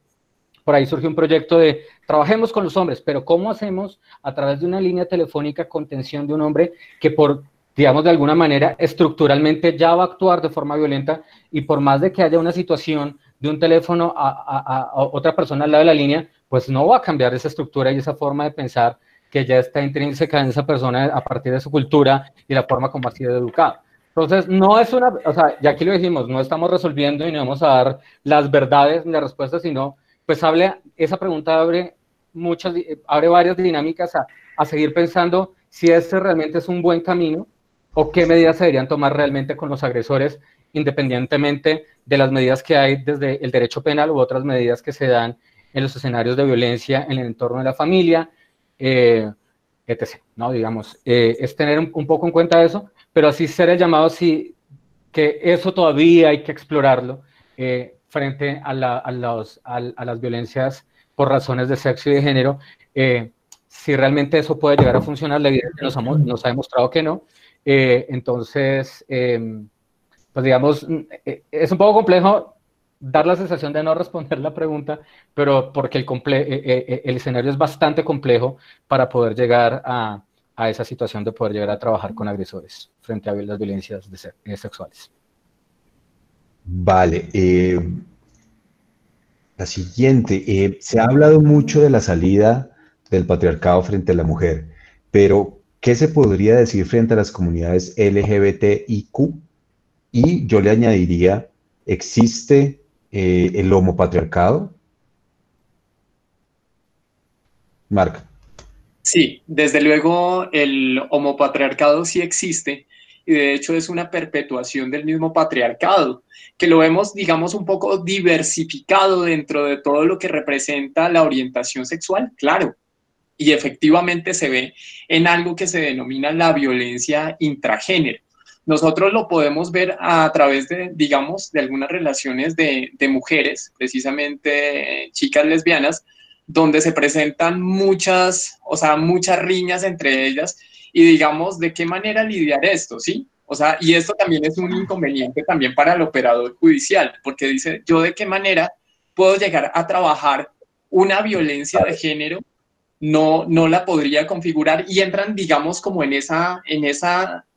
por ahí surge un proyecto de trabajemos con los hombres, pero ¿cómo hacemos a través de una línea telefónica contención de un hombre que por, digamos, de alguna manera estructuralmente ya va a actuar de forma violenta y por más de que haya una situación de un teléfono a otra persona al lado de la línea, pues no va a cambiar esa estructura y esa forma de pensar que ya está intrínseca en esa persona a partir de su cultura y la forma como ha sido educado. Entonces, no es una, o sea, ya aquí lo dijimos, no estamos resolviendo y no vamos a dar las verdades ni las respuestas, sino, pues esa pregunta abre varias dinámicas a seguir pensando si ese realmente es un buen camino o qué medidas se deberían tomar realmente con los agresores, independientemente de las medidas que hay desde el derecho penal u otras medidas que se dan en los escenarios de violencia en el entorno de la familia, etc. ¿No? Digamos, es tener un poco en cuenta eso, pero así ser el llamado, sí, que eso todavía hay que explorarlo frente a las violencias por razones de sexo y de género. Si realmente eso puede llegar a funcionar, la evidencia nos ha demostrado que no. Entonces, pues digamos, es un poco complejo dar la sensación de no responder la pregunta, pero porque el escenario es bastante complejo para poder llegar a esa situación de poder llegar a trabajar con agresores frente a las violencias sexuales. Vale. La siguiente. Se ha hablado mucho de la salida del patriarcado frente a la mujer, pero ¿qué se podría decir frente a las comunidades LGBTIQ? Y yo le añadiría, ¿existe el homopatriarcado? Marc. Sí, desde luego el homopatriarcado sí existe y de hecho es una perpetuación del mismo patriarcado, que lo vemos, digamos, un poco diversificado dentro de todo lo que representa la orientación sexual, claro, y efectivamente se ve en algo que se denomina la violencia intragénero. Nosotros lo podemos ver a través de, digamos, de algunas relaciones de mujeres, precisamente chicas lesbianas, donde se presentan muchas riñas entre ellas y digamos, ¿de qué manera lidiar esto? ¿Sí? O sea, y esto también es un inconveniente también para el operador judicial, porque dice, ¿yo de qué manera puedo llegar a trabajar una violencia de género? No la podría configurar y entran, digamos, como en esa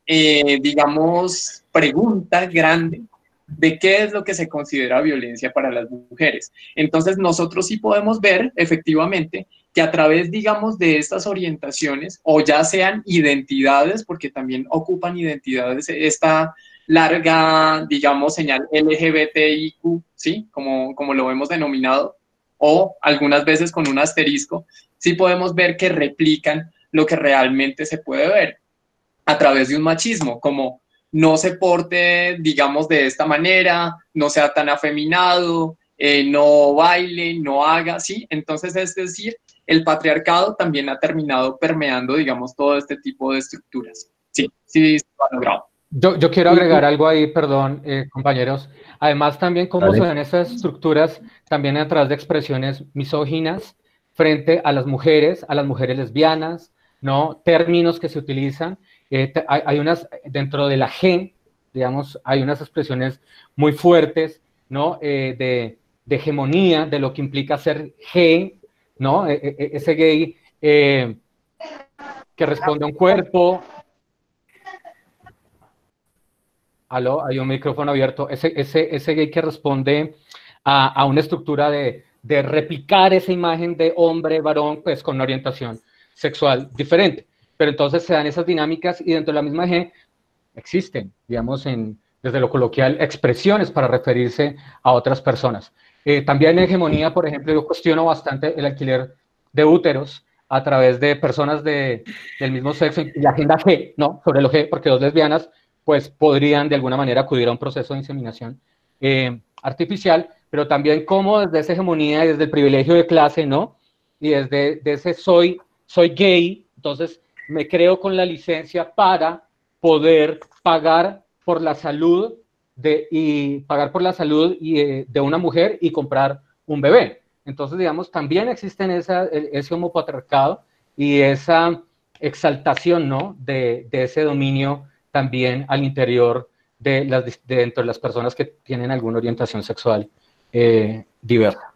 digamos, pregunta grande de qué es lo que se considera violencia para las mujeres. Entonces, nosotros sí podemos ver, efectivamente, que a través, digamos, de estas orientaciones, o ya sean identidades, porque también ocupan identidades, esta larga, digamos, señal LGBTIQ, ¿sí? Como lo hemos denominado, o algunas veces con un asterisco, sí podemos ver que replican lo que realmente se puede ver a través de un machismo, como no se porte, digamos, de esta manera, no sea tan afeminado, no baile, no haga, ¿sí? Entonces, es decir, el patriarcado también ha terminado permeando, digamos, todo este tipo de estructuras. Sí, sí, se ha logrado. Yo quiero agregar algo ahí, perdón, compañeros. Además, también cómo se ven esas estructuras también a través de expresiones misóginas frente a las mujeres lesbianas, ¿no? Términos que se utilizan. Hay unas, dentro de la G, digamos, hay unas expresiones muy fuertes, ¿no? De hegemonía, de lo que implica ser G, ¿no? Ese gay que responde a un cuerpo. Aló, hay un micrófono abierto. Ese gay que responde a una estructura de replicar esa imagen de hombre, varón, pues con una orientación sexual diferente. Pero entonces se dan esas dinámicas y dentro de la misma G existen, digamos, desde lo coloquial, expresiones para referirse a otras personas. También en hegemonía, por ejemplo, yo cuestiono bastante el alquiler de úteros a través de personas del mismo sexo y la agenda G, ¿no? Sobre lo G, porque dos lesbianas pues podrían de alguna manera acudir a un proceso de inseminación artificial, pero también cómo desde esa hegemonía y desde el privilegio de clase, ¿no? Y desde ese soy gay, entonces me creo con la licencia para poder pagar por la salud de una mujer y comprar un bebé. Entonces, digamos, también existen ese homopatriarcado y esa exaltación, ¿no? de ese dominio también al interior dentro de las personas que tienen alguna orientación sexual diversa.